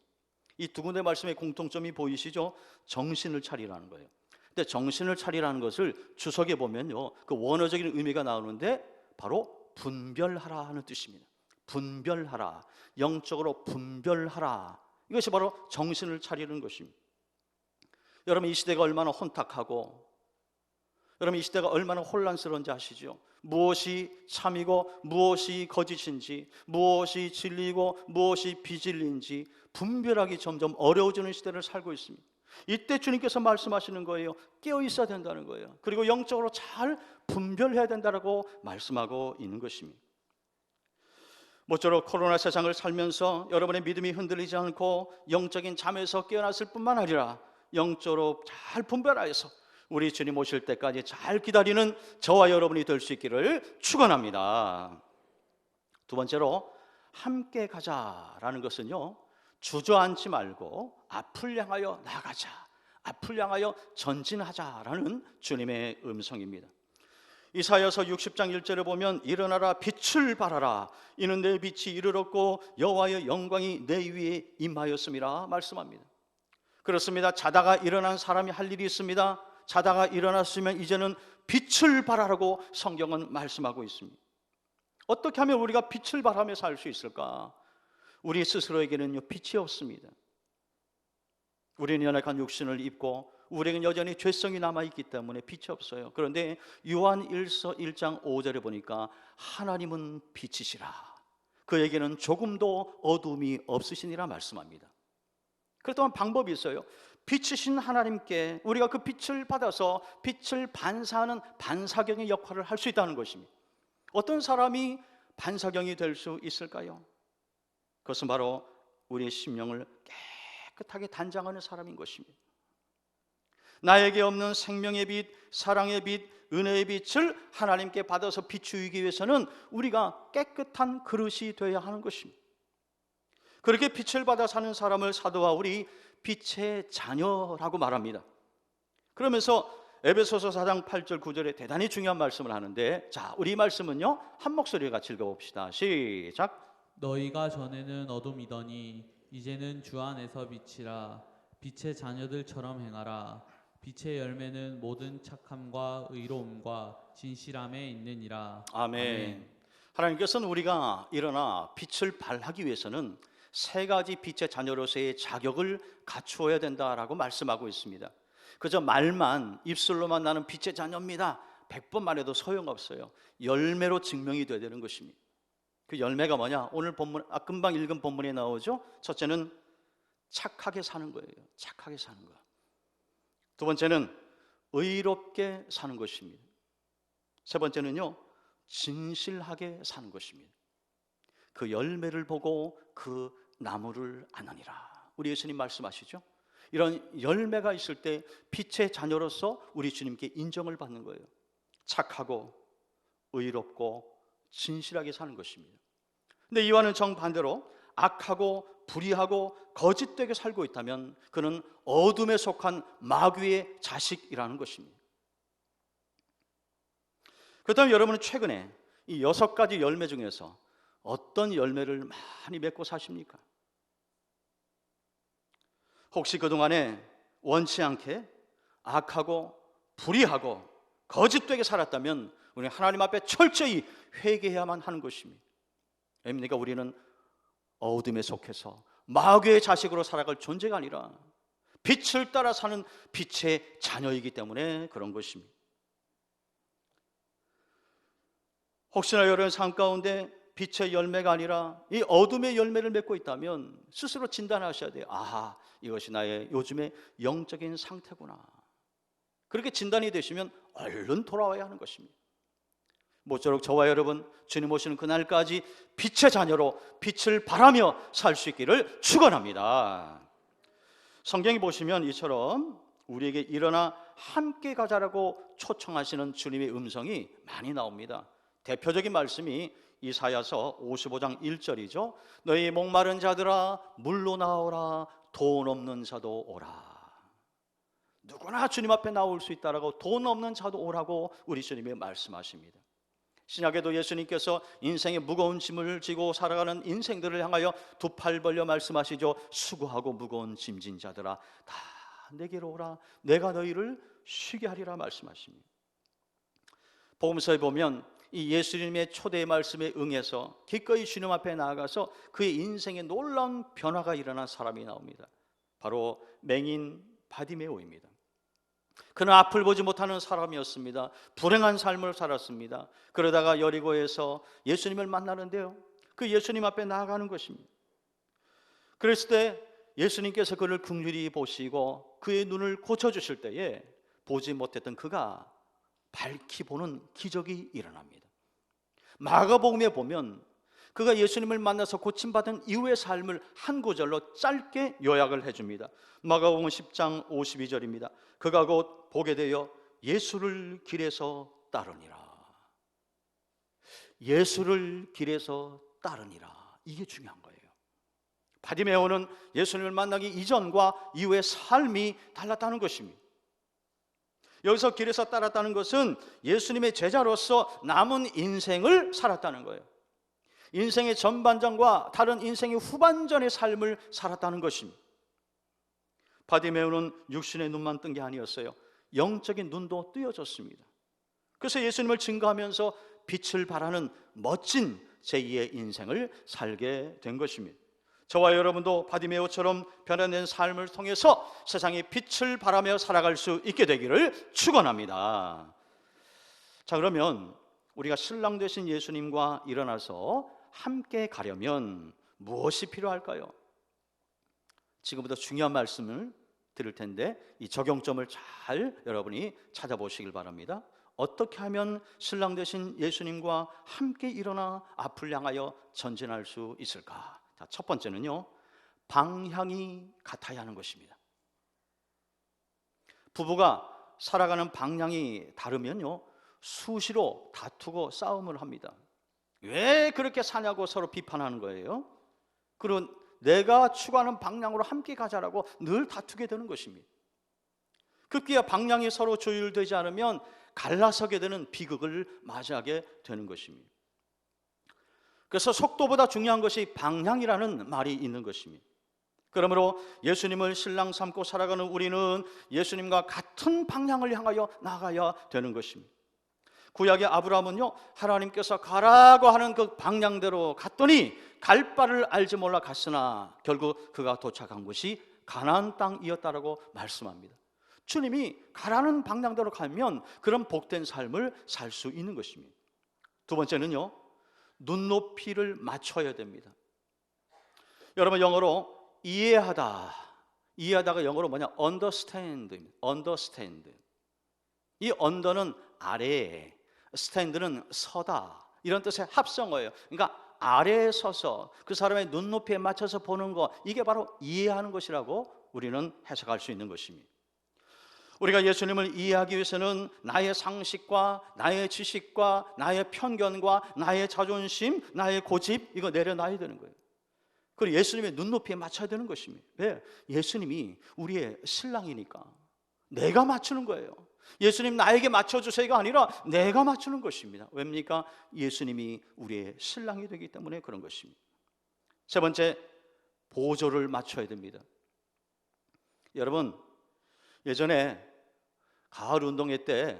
이 두 군데 말씀의 공통점이 보이시죠? 정신을 차리라는 거예요. 근데 정신을 차리라는 것을 주석에 보면요, 그 원어적인 의미가 나오는데 바로 분별하라 하는 뜻입니다. 분별하라, 영적으로 분별하라. 이것이 바로 정신을 차리는 것입니다. 여러분, 이 시대가 얼마나 혼탁하고, 여러분 이 시대가 얼마나 혼란스러운지 아시죠? 무엇이 참이고 무엇이 거짓인지, 무엇이 진리고 무엇이 비진리인지 분별하기 점점 어려워지는 시대를 살고 있습니다. 이때 주님께서 말씀하시는 거예요. 깨어 있어야 된다는 거예요. 그리고 영적으로 잘 분별해야 된다고 말씀하고 있는 것입니다. 모쪼록 코로나 세상을 살면서 여러분의 믿음이 흔들리지 않고 영적인 잠에서 깨어났을 뿐만 아니라 영적으로 잘 분별하여서 우리 주님 오실 때까지 잘 기다리는 저와 여러분이 될 수 있기를 축원합니다. 두 번째로 함께 가자라는 것은요, 주저앉지 말고 앞을 향하여 나가자, 앞을 향하여 전진하자라는 주님의 음성입니다. 이사야서 60장 1절에 보면 일어나라 빛을 발하라 이는 내 빛이 이르렀고 여호와의 영광이 내 위에 임하였음이라 말씀합니다. 그렇습니다. 자다가 일어난 사람이 할 일이 있습니다. 자다가 일어났으면 이제는 빛을 발하라고 성경은 말씀하고 있습니다. 어떻게 하면 우리가 빛을 발하며 살 수 있을까? 우리 스스로에게는요, 빛이 없습니다. 우리는 연약한 육신을 입고 우리에게는 여전히 죄성이 남아있기 때문에 빛이 없어요. 그런데 요한 1서 1장 5절에 보니까 하나님은 빛이시라, 그에게는 조금도 어둠이 없으시니라 말씀합니다. 그렇다면 방법이 있어요. 빛이신 하나님께 우리가 그 빛을 받아서 빛을 반사하는 반사경의 역할을 할 수 있다는 것입니다. 어떤 사람이 반사경이 될 수 있을까요? 그것은 바로 우리의 심령을 깨끗하게 단장하는 사람인 것입니다. 나에게 없는 생명의 빛, 사랑의 빛, 은혜의 빛을 하나님께 받아서 비추기 위해서는 우리가 깨끗한 그릇이 되어야 하는 것입니다. 그렇게 빛을 받아 사는 사람을 사도 바울이 빛의 자녀라고 말합니다. 그러면서 에베소서 4장 8절 9절에 대단히 중요한 말씀을 하는데, 자, 우리 말씀은요 한 목소리로 같이 읽어봅시다. 시작. 너희가 전에는 어둠이더니 이제는 주 안에서 빛이라. 빛의 자녀들처럼 행하라. 빛의 열매는 모든 착함과 의로움과 진실함에 있느니라. 아멘. 하나님께서는 우리가 일어나 빛을 발하기 위해서는 세 가지 빛의 자녀로서의 자격을 갖추어야 된다라고 말씀하고 있습니다. 그저 말만, 입술로만 나는 빛의 자녀입니다 100번 말해도 소용없어요. 열매로 증명이 되어야 되는 것입니다. 그 열매가 뭐냐? 오늘 본문, 금방 읽은 본문에 나오죠. 첫째는 착하게 사는 거예요. 착하게 사는 거. 두 번째는 의롭게 사는 것입니다. 세 번째는요, 진실하게 사는 것입니다. 그 열매를 보고 그 나무를 아느니라. 우리 예수님 말씀하시죠. 이런 열매가 있을 때 빛의 자녀로서 우리 주님께 인정을 받는 거예요. 착하고 의롭고 진실하게 사는 것입니다. 근데 이와는 정반대로 악하고 불의하고 거짓되게 살고 있다면 그는 어둠에 속한 마귀의 자식이라는 것입니다. 그렇다면 여러분은 최근에 이 6가지 열매 중에서 어떤 열매를 많이 맺고 사십니까? 혹시 그동안에 원치 않게 악하고 불의하고 거짓되게 살았다면 우리는 하나님 앞에 철저히 회개해야만 하는 것입니다. 왜입니까? 우리는 어둠에 속해서 마귀의 자식으로 살아갈 존재가 아니라 빛을 따라 사는 빛의 자녀이기 때문에 그런 것입니다. 혹시나 여러분 삶 가운데 빛의 열매가 아니라 이 어둠의 열매를 맺고 있다면 스스로 진단하셔야 돼요. 아하, 이것이 나의 요즘의 영적인 상태구나. 그렇게 진단이 되시면 얼른 돌아와야 하는 것입니다. 모쪼록 저와 여러분 주님 오시는 그날까지 빛의 자녀로 빛을 발하며 살 수 있기를 축원합니다. 성경에 보시면 이처럼 우리에게 일어나 함께 가자라고 초청하시는 주님의 음성이 많이 나옵니다. 대표적인 말씀이 이사야서 55장 1절이죠. 너희 목마른 자들아 물로 나오라. 돈 없는 자도 오라. 누구나 주님 앞에 나올 수 있다라고 돈 없는 자도 오라고 우리 주님이 말씀하십니다. 신약에도 예수님께서 인생의 무거운 짐을 지고 살아가는 인생들을 향하여 두 팔 벌려 말씀하시죠. 수고하고 무거운 짐진 자들아 다 내게로 오라, 내가 너희를 쉬게 하리라 말씀하십니다. 복음서에 보면 이 예수님의 초대의 말씀에 응해서 기꺼이 주님 앞에 나아가서 그의 인생에 놀라운 변화가 일어난 사람이 나옵니다. 바로 맹인 바디메오입니다. 그는 앞을 보지 못하는 사람이었습니다. 불행한 삶을 살았습니다. 그러다가 여리고에서 예수님을 만나는데요, 그 예수님 앞에 나아가는 것입니다. 그랬을 때 예수님께서 그를 긍휼히 보시고 그의 눈을 고쳐주실 때에 보지 못했던 그가 밝히 보는 기적이 일어납니다. 마가복음에 보면 그가 예수님을 만나서 고침받은 이후의 삶을 한 구절로 짧게 요약을 해줍니다. 마가복음 10장 52절입니다. 그가 곧 보게 되어 예수를 길에서 따르니라. 예수를 길에서 따르니라. 이게 중요한 거예요. 바디메오는 예수님을 만나기 이전과 이후의 삶이 달랐다는 것입니다. 여기서 길에서 따랐다는 것은 예수님의 제자로서 남은 인생을 살았다는 거예요. 인생의 전반전과 다른 인생의 후반전의 삶을 살았다는 것입니다. 바디메오는 육신의 눈만 뜬 게 아니었어요. 영적인 눈도 뜨여졌습니다. 그래서 예수님을 증거하면서 빛을 발하는 멋진 제2의 인생을 살게 된 것입니다. 저와 여러분도 바디메오처럼 변화된 삶을 통해서 세상에 빛을 발하며 살아갈 수 있게 되기를 축원합니다. 자, 그러면 우리가 신랑 되신 예수님과 일어나서 함께 가려면 무엇이 필요할까요? 지금부터 중요한 말씀을 드릴 텐데 이 적용점을 잘 여러분이 찾아보시길 바랍니다. 어떻게 하면 신랑 되신 예수님과 함께 일어나 앞을 향하여 전진할 수 있을까? 자, 첫 번째는요, 방향이 같아야 하는 것입니다. 부부가 살아가는 방향이 다르면요, 수시로 다투고 싸움을 합니다. 왜 그렇게 사냐고 서로 비판하는 거예요. 그리고 내가 추구하는 방향으로 함께 가자라고 늘 다투게 되는 것입니다. 급기야 방향이 서로 조율되지 않으면 갈라서게 되는 비극을 맞이하게 되는 것입니다. 그래서 속도보다 중요한 것이 방향이라는 말이 있는 것입니다. 그러므로 예수님을 신랑 삼고 살아가는 우리는 예수님과 같은 방향을 향하여 나가야 되는 것입니다. 구약의 아브라함은요, 하나님께서 가라고 하는 그 방향대로 갔더니 갈 바를 알지 몰라 갔으나 결국 그가 도착한 곳이 가나안 땅이었다라고 말씀합니다. 주님이 가라는 방향대로 가면 그런 복된 삶을 살 수 있는 것입니다. 두 번째는요, 눈높이를 맞춰야 됩니다. 여러분, 영어로 이해하다가 영어로 뭐냐? understand입니다. understand. 이 under는 아래, stand는 서다, 이런 뜻의 합성어예요. 그러니까 아래에 서서 그 사람의 눈높이에 맞춰서 보는 것, 이게 바로 이해하는 것이라고 우리는 해석할 수 있는 것입니다. 우리가 예수님을 이해하기 위해서는 나의 상식과 나의 지식과 나의 편견과 나의 자존심, 나의 고집, 이거 내려놔야 되는 거예요. 그리고 예수님의 눈높이에 맞춰야 되는 것입니다. 왜? 예수님이 우리의 신랑이니까 내가 맞추는 거예요. 예수님 나에게 맞춰주세요가 아니라 내가 맞추는 것입니다. 왜입니까? 예수님이 우리의 신랑이 되기 때문에 그런 것입니다. 세 번째, 보조를 맞춰야 됩니다. 여러분, 예전에 가을 운동회 때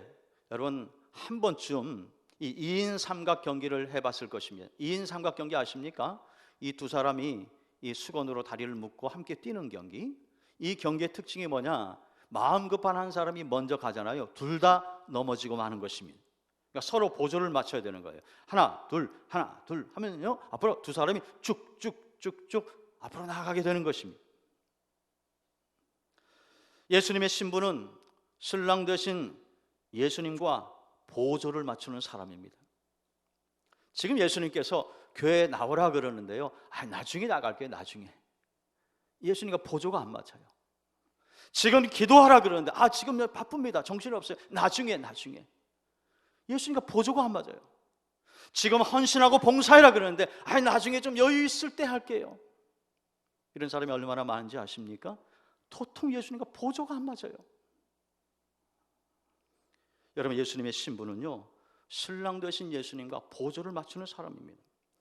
여러분 한 번쯤 이 2인 삼각 경기를 해봤을 것입니다. 2인 삼각 경기 아십니까? 이 두 사람이 이 수건으로 다리를 묶고 함께 뛰는 경기. 이 경기의 특징이 뭐냐? 마음 급한 한 사람이 먼저 가잖아요. 둘 다 넘어지고 마는 것입니다. 그러니까 서로 보조를 맞춰야 되는 거예요. 하나 둘 하면요, 앞으로 두 사람이 쭉쭉쭉쭉 앞으로 나아가게 되는 것입니다. 예수님의 신부는 신랑 되신 예수님과 보조를 맞추는 사람입니다. 지금 예수님께서 교회에 나오라 그러는데요, 나중에 나갈게요. 나중에. 예수님과 보조가 안 맞아요. 지금 기도하라 그러는데 지금 바쁩니다. 정신이 없어요. 나중에. 예수님과 보조가 안 맞아요. 지금 헌신하고 봉사해라 그러는데 나중에 좀 여유 있을 때 할게요. 이런 사람이 얼마나 많은지 아십니까? 도통 예수님과 보조가 안 맞아요. 여러분, 예수님의 신부는요, 신랑 되신 예수님과 보조를 맞추는 사람입니다.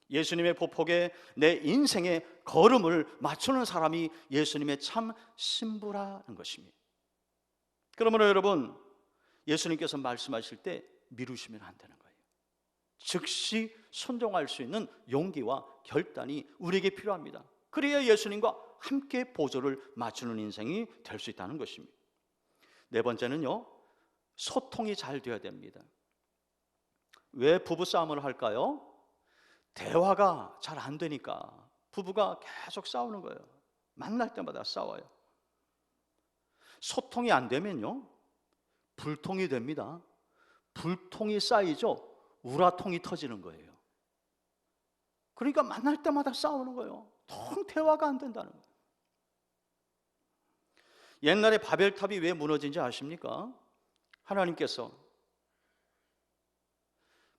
예수님의 보폭에 내 인생의 걸음을 맞추는 사람이 예수님의 참 신부라는 것입니다. 그러므로 여러분, 예수님께서 말씀하실 때 미루시면 안 되는 거예요. 즉시 순종할 수 있는 용기와 결단이 우리에게 필요합니다. 그래야 예수님과 함께 보조를 맞추는 인생이 될 수 있다는 것입니다. 네 번째는요, 소통이 잘 돼야 됩니다. 왜 부부싸움을 할까요? 대화가 잘 안 되니까 부부가 계속 싸우는 거예요. 만날 때마다 싸워요. 소통이 안 되면요, 불통이 됩니다. 불통이 쌓이죠. 우라통이 터지는 거예요. 그러니까 만날 때마다 싸우는 거예요. 통 대화가 안 된다는 거예요. 옛날에 바벨탑이 왜 무너진지 아십니까? 하나님께서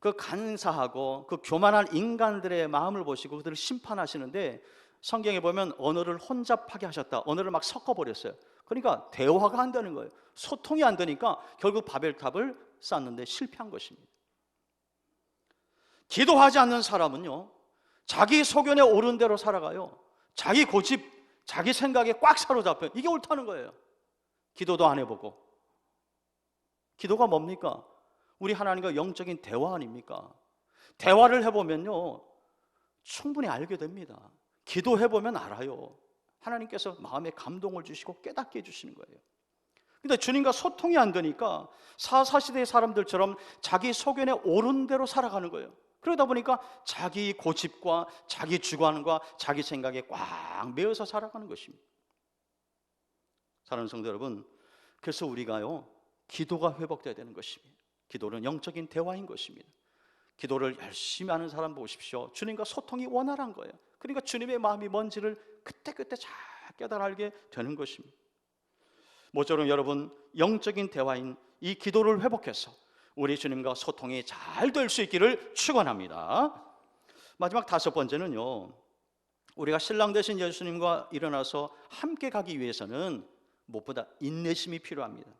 그 간사하고 그 교만한 인간들의 마음을 보시고 그들을 심판하시는데, 성경에 보면 언어를 혼잡하게 하셨다. 언어를 막 섞어버렸어요. 그러니까 대화가 안 되는 거예요. 소통이 안 되니까 결국 바벨탑을 쌓는데 실패한 것입니다. 기도하지 않는 사람은요, 자기 소견에 옳은 대로 살아가요. 자기 고집, 자기 생각에 꽉 사로잡혀요. 이게 옳다는 거예요. 기도도 안 해보고. 기도가 뭡니까? 우리 하나님과 영적인 대화 아닙니까? 대화를 해보면요, 충분히 알게 됩니다. 기도해보면 알아요. 하나님께서 마음에 감동을 주시고 깨닫게 해주시는 거예요. 근데 주님과 소통이 안 되니까 사사시대의 사람들처럼 자기 소견에 옳은 대로 살아가는 거예요. 그러다 보니까 자기 고집과 자기 주관과 자기 생각에 꽉 매여서 살아가는 것입니다. 사랑하는 성도 여러분, 그래서 우리가요, 기도가 회복돼야 되는 것입니다. 기도는 영적인 대화인 것입니다. 기도를 열심히 하는 사람 보십시오. 주님과 소통이 원활한 거예요. 그러니까 주님의 마음이 뭔지를 그때그때 잘 깨달아 알게 되는 것입니다. 모쪼록 여러분, 영적인 대화인 이 기도를 회복해서 우리 주님과 소통이 잘 될 수 있기를 축원합니다. 마지막 다섯 번째는요, 우리가 신랑 되신 예수님과 일어나서 함께 가기 위해서는 무엇보다 인내심이 필요합니다.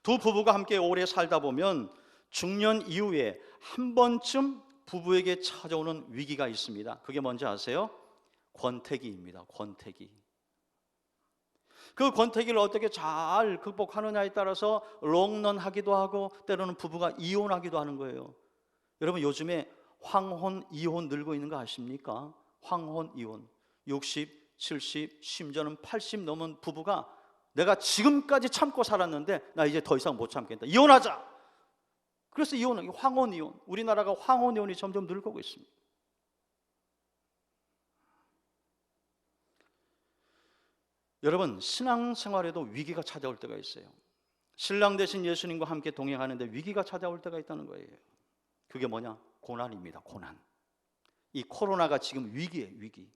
두 부부가 함께 오래 살다 보면 중년 이후에 한 번쯤 부부에게 찾아오는 위기가 있습니다. 그게 뭔지 아세요? 권태기입니다. 권태기. 그 권태기를 어떻게 잘 극복하느냐에 따라서 롱런하기도 하고 때로는 부부가 이혼하기도 하는 거예요. 여러분, 요즘에 황혼, 이혼 늘고 있는 거 아십니까? 황혼, 이혼. 60, 70, 심지어는 80 넘은 부부가 내가 지금까지 참고 살았는데 나 이제 더 이상 못 참겠다, 이혼하자. 그래서 이혼은 황혼, 이혼. 우리나라가 황혼, 이혼이 점점 늘고 있습니다. 여러분, 신앙생활에도 위기가 찾아올 때가 있어요. 신랑 되신 예수님과 함께 동행하는데 위기가 찾아올 때가 있다는 거예요. 그게 뭐냐? 고난입니다. 고난. 이 코로나가 지금 위기예요. 위기.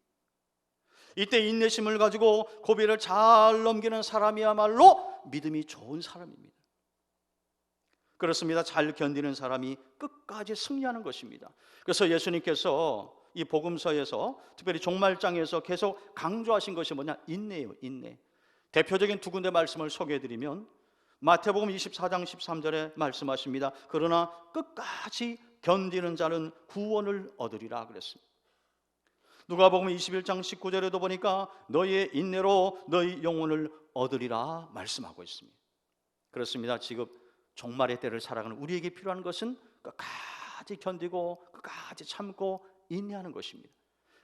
이때 인내심을 가지고 고비를 잘 넘기는 사람이야말로 믿음이 좋은 사람입니다. 그렇습니다. 잘 견디는 사람이 끝까지 승리하는 것입니다. 그래서 예수님께서 이 복음서에서 특별히 종말장에서 계속 강조하신 것이 뭐냐? 인내예요. 인내. 대표적인 두 군데 말씀을 소개해드리면 마태복음 24장 13절에 말씀하십니다. 그러나 끝까지 견디는 자는 구원을 얻으리라 그랬습니다. 누가복음 21장 19절에도 보니까 너희의 인내로 너희 영혼을 얻으리라 말씀하고 있습니다. 그렇습니다. 지금 종말의 때를 살아가는 우리에게 필요한 것은 끝까지 견디고 끝까지 참고 인내하는 것입니다.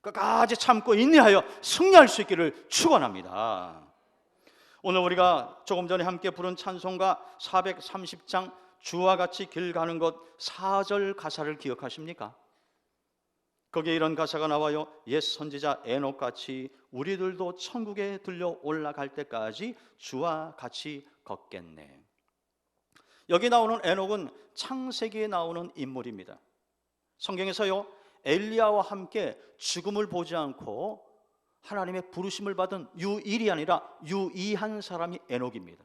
끝까지 참고 인내하여 승리할 수 있기를 축원합니다. 오늘 우리가 조금 전에 함께 부른 찬송가 430장 주와 같이 길 가는 것 4절 가사를 기억하십니까? 거기에 이런 가사가 나와요. 옛 선지자 에녹같이 우리들도 천국에 들려 올라갈 때까지 주와 같이 걷겠네. 여기 나오는 에녹은 창세기에 나오는 인물입니다. 성경에서요, 엘리야와 함께 죽음을 보지 않고 하나님의 부르심을 받은 유일이 아니라 유이한 사람이 에녹입니다.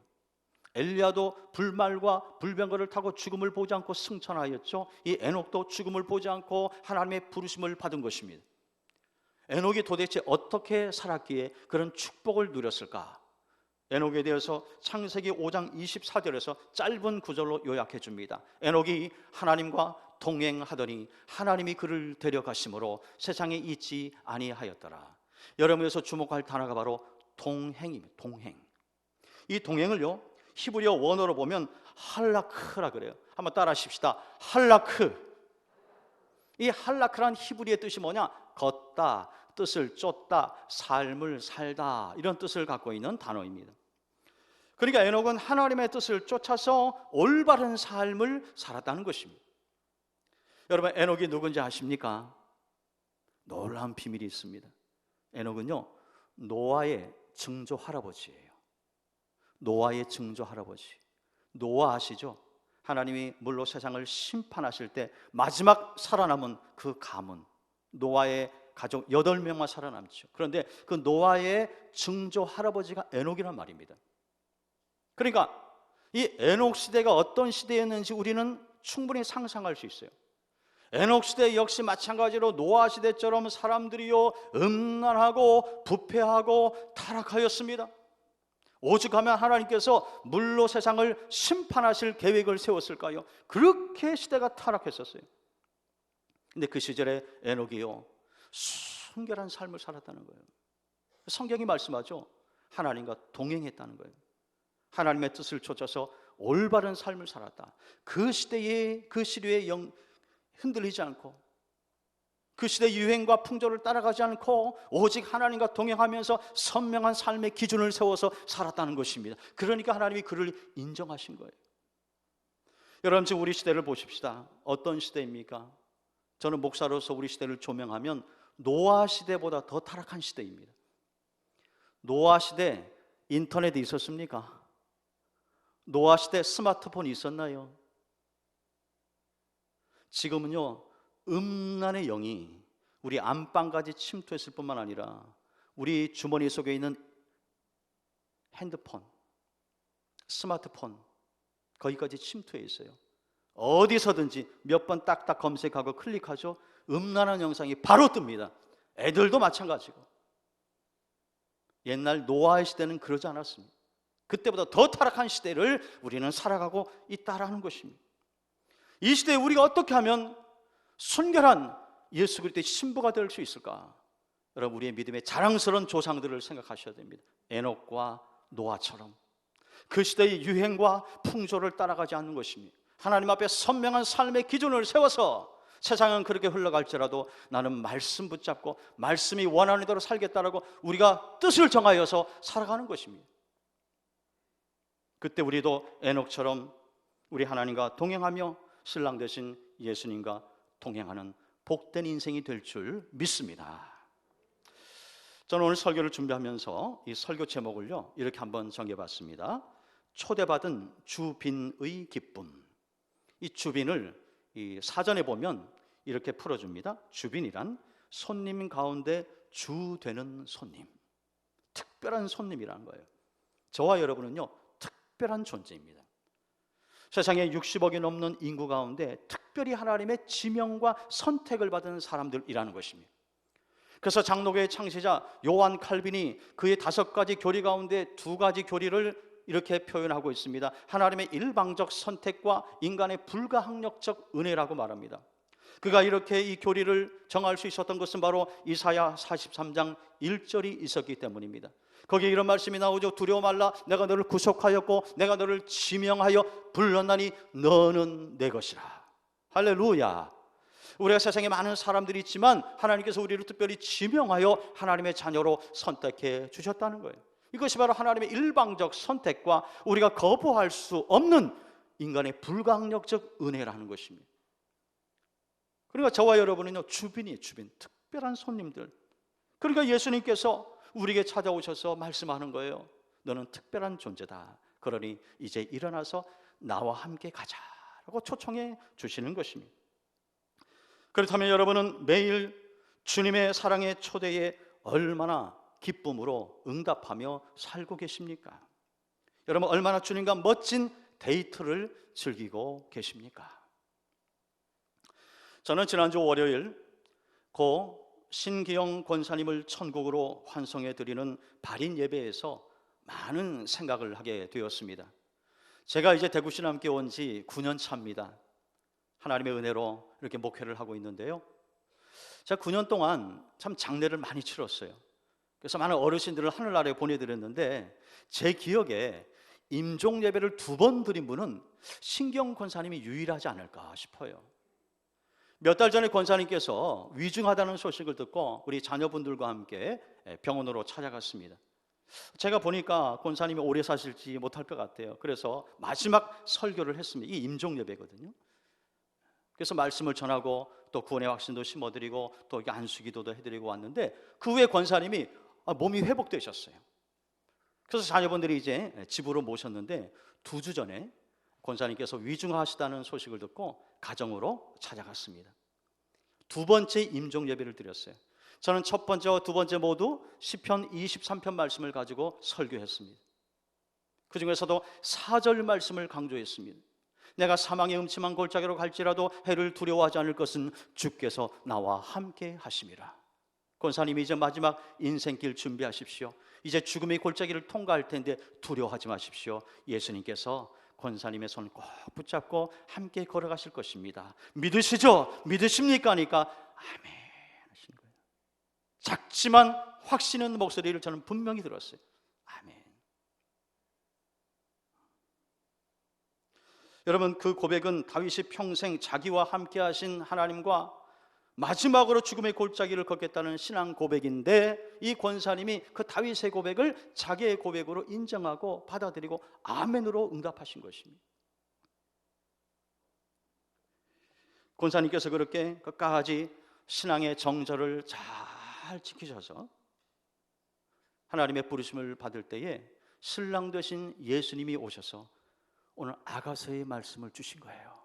엘리야도 불말과 불병거를 타고 죽음을 보지 않고 승천하였죠. 이 에녹도 죽음을 보지 않고 하나님의 부르심을 받은 것입니다. 에녹이 도대체 어떻게 살았기에 그런 축복을 누렸을까? 에녹에 대해서 창세기 5장 24절에서 짧은 구절로 요약해 줍니다. 에녹이 하나님과 동행하더니 하나님이 그를 데려가심으로 세상에 있지 아니하였더라. 여러분에서 주목할 단어가 바로 동행입니다. 동행. 이 동행을요, 히브리어 원어로 보면 할라크라 그래요. 한번 따라 하십시다. 할라크. 이 할라크란 히브리의 뜻이 뭐냐? 걷다, 뜻을 쫓다, 삶을 살다, 이런 뜻을 갖고 있는 단어입니다. 그러니까 에녹은 하나님의 뜻을 쫓아서 올바른 삶을 살았다는 것입니다. 여러분, 에녹이 누군지 아십니까? 놀라운 비밀이 있습니다. 에녹은요, 노아의 증조 할아버지예요. 노아의 증조 할아버지. 노아 아시죠? 하나님이 물로 세상을 심판하실 때 마지막 살아남은 그 가문, 노아의 가족 8명만 살아남죠. 그런데 그 노아의 증조 할아버지가 에녹이란 말입니다. 그러니까 이 에녹 시대가 어떤 시대였는지 우리는 충분히 상상할 수 있어요. 에녹 시대 역시 마찬가지로 노아 시대처럼 사람들이요, 음란하고 부패하고 타락하였습니다. 오죽하면 하나님께서 물로 세상을 심판하실 계획을 세웠을까요? 그렇게 시대가 타락했었어요. 근데 그 시절에 에녹이요, 순결한 삶을 살았다는 거예요. 성경이 말씀하죠. 하나님과 동행했다는 거예요. 하나님의 뜻을 쫓아서 올바른 삶을 살았다. 그 시대의 그 시류에 흔들리지 않고, 그 시대 유행과 풍조를 따라가지 않고 오직 하나님과 동행하면서 선명한 삶의 기준을 세워서 살았다는 것입니다. 그러니까 하나님이 그를 인정하신 거예요. 여러분, 지금 우리 시대를 보십시다. 어떤 시대입니까? 저는 목사로서 우리 시대를 조명하면 노아 시대보다 더 타락한 시대입니다. 노아 시대 인터넷이 있었습니까? 노아 시대 스마트폰이 있었나요? 지금은요, 음란의 영이 우리 안방까지 침투했을 뿐만 아니라 우리 주머니 속에 있는 핸드폰, 스마트폰 거기까지 침투해 있어요. 어디서든지 몇 번 딱딱 검색하고 클릭하죠. 음란한 영상이 바로 뜹니다. 애들도 마찬가지고. 옛날 노아의 시대는 그러지 않았습니다. 그때보다 더 타락한 시대를 우리는 살아가고 있다라는 것입니다. 이 시대에 우리가 어떻게 하면 순결한 예수 그리스도의 신부가 될 수 있을까? 여러분, 우리의 믿음의 자랑스러운 조상들을 생각하셔야 됩니다. 에녹과 노아처럼 그 시대의 유행과 풍조를 따라가지 않는 것입니다. 하나님 앞에 선명한 삶의 기준을 세워서 세상은 그렇게 흘러갈지라도 나는 말씀 붙잡고 말씀이 원하는 대로 살겠다라고 우리가 뜻을 정하여서 살아가는 것입니다. 그때 우리도 에녹처럼 우리 하나님과 동행하며 신랑 되신 예수님과 동행하는 복된 인생이 될 줄 믿습니다. 저는 오늘 설교를 준비하면서 이 설교 제목을요, 이렇게 한번 정해봤습니다. 초대받은 주빈의 기쁨. 이 주빈을 이 사전에 보면 이렇게 풀어줍니다. 주빈이란 손님 가운데 주 되는 손님, 특별한 손님이라는 거예요. 저와 여러분은요, 특별한 존재입니다. 세상에 60억이 넘는 인구 가운데 특별히 하나님의 지명과 선택을 받은 사람들이라는 것입니다. 그래서 장로교의 창시자 요한 칼빈이 그의 5가지 교리 가운데 2가지 교리를 이렇게 표현하고 있습니다. 하나님의 일방적 선택과 인간의 불가항력적 은혜라고 말합니다. 그가 이렇게 이 교리를 정할 수 있었던 것은 바로 이사야 43장 1절이 있었기 때문입니다. 거기에 이런 말씀이 나오죠. 두려워 말라, 내가 너를 구속하였고 내가 너를 지명하여 불렀나니 너는 내 것이라. 할렐루야. 우리가 세상에 많은 사람들이 있지만 하나님께서 우리를 특별히 지명하여 하나님의 자녀로 선택해 주셨다는 거예요. 이것이 바로 하나님의 일방적 선택과 우리가 거부할 수 없는 인간의 불가항력적 은혜라는 것입니다. 그러니까 저와 여러분은요, 주빈이에요. 주빈, 특별한 손님들. 그러니까 예수님께서 우리에게 찾아오셔서 말씀하는 거예요. 너는 특별한 존재다. 그러니 이제 일어나서 나와 함께 가자라고 초청해 주시는 것입니다. 그렇다면 여러분은 매일 주님의 사랑의 초대에 얼마나 기쁨으로 응답하며 살고 계십니까? 여러분, 얼마나 주님과 멋진 데이트를 즐기고 계십니까? 저는 지난주 월요일 고 신기영 권사님을 천국으로 환송해 드리는 발인 예배에서 많은 생각을 하게 되었습니다. 제가 이제 대구 신함교회 온 지 9년 차입니다. 하나님의 은혜로 이렇게 목회를 하고 있는데요, 제가 9년 동안 참 장례를 많이 치렀어요. 그래서 많은 어르신들을 하늘나라에 보내드렸는데 제 기억에 임종 예배를 2번 드린 분은 신경 권사님이 유일하지 않을까 싶어요. 몇 달 전에 권사님께서 위중하다는 소식을 듣고 우리 자녀분들과 함께 병원으로 찾아갔습니다. 제가 보니까 권사님이 오래 사실지 못할 것 같아요. 그래서 마지막 설교를 했습니다. 이 임종 예배거든요. 그래서 말씀을 전하고 또 구원의 확신도 심어드리고 또 안수기도도 해드리고 왔는데 그 후에 권사님이 몸이 회복되셨어요. 그래서 자녀분들이 이제 집으로 모셨는데 2주 전에 권사님께서 위중하시다는 소식을 듣고 가정으로 찾아갔습니다. 2번째 임종 예배를 드렸어요. 저는 첫 번째와 2번째 모두 시편 23편 말씀을 가지고 설교했습니다. 그 중에서도 4절 말씀을 강조했습니다. 내가 사망의 음침한 골짜기로 갈지라도 해를 두려워하지 않을 것은 주께서 나와 함께 하심이라. 권사님이 이제 마지막 인생길 준비하십시오. 이제 죽음의 골짜기를 통과할 텐데 두려워하지 마십시오. 예수님께서 권사님의 손 꼭 붙잡고 함께 걸어가실 것입니다. 믿으시죠? 믿으십니까? 하니까 아멘 하시는 거예요. 작지만 확신 있는 목소리를 저는 분명히 들었어요. 아멘. 여러분, 그 고백은 다윗이 평생 자기와 함께 하신 하나님과 마지막으로 죽음의 골짜기를 걷겠다는 신앙 고백인데, 이 권사님이 그 다윗의 고백을 자기의 고백으로 인정하고 받아들이고 아멘으로 응답하신 것입니다. 권사님께서 그렇게 끝까지 신앙의 정절을 잘 지키셔서 하나님의 부르심을 받을 때에 신랑 되신 예수님이 오셔서 오늘 아가서의 말씀을 주신 거예요.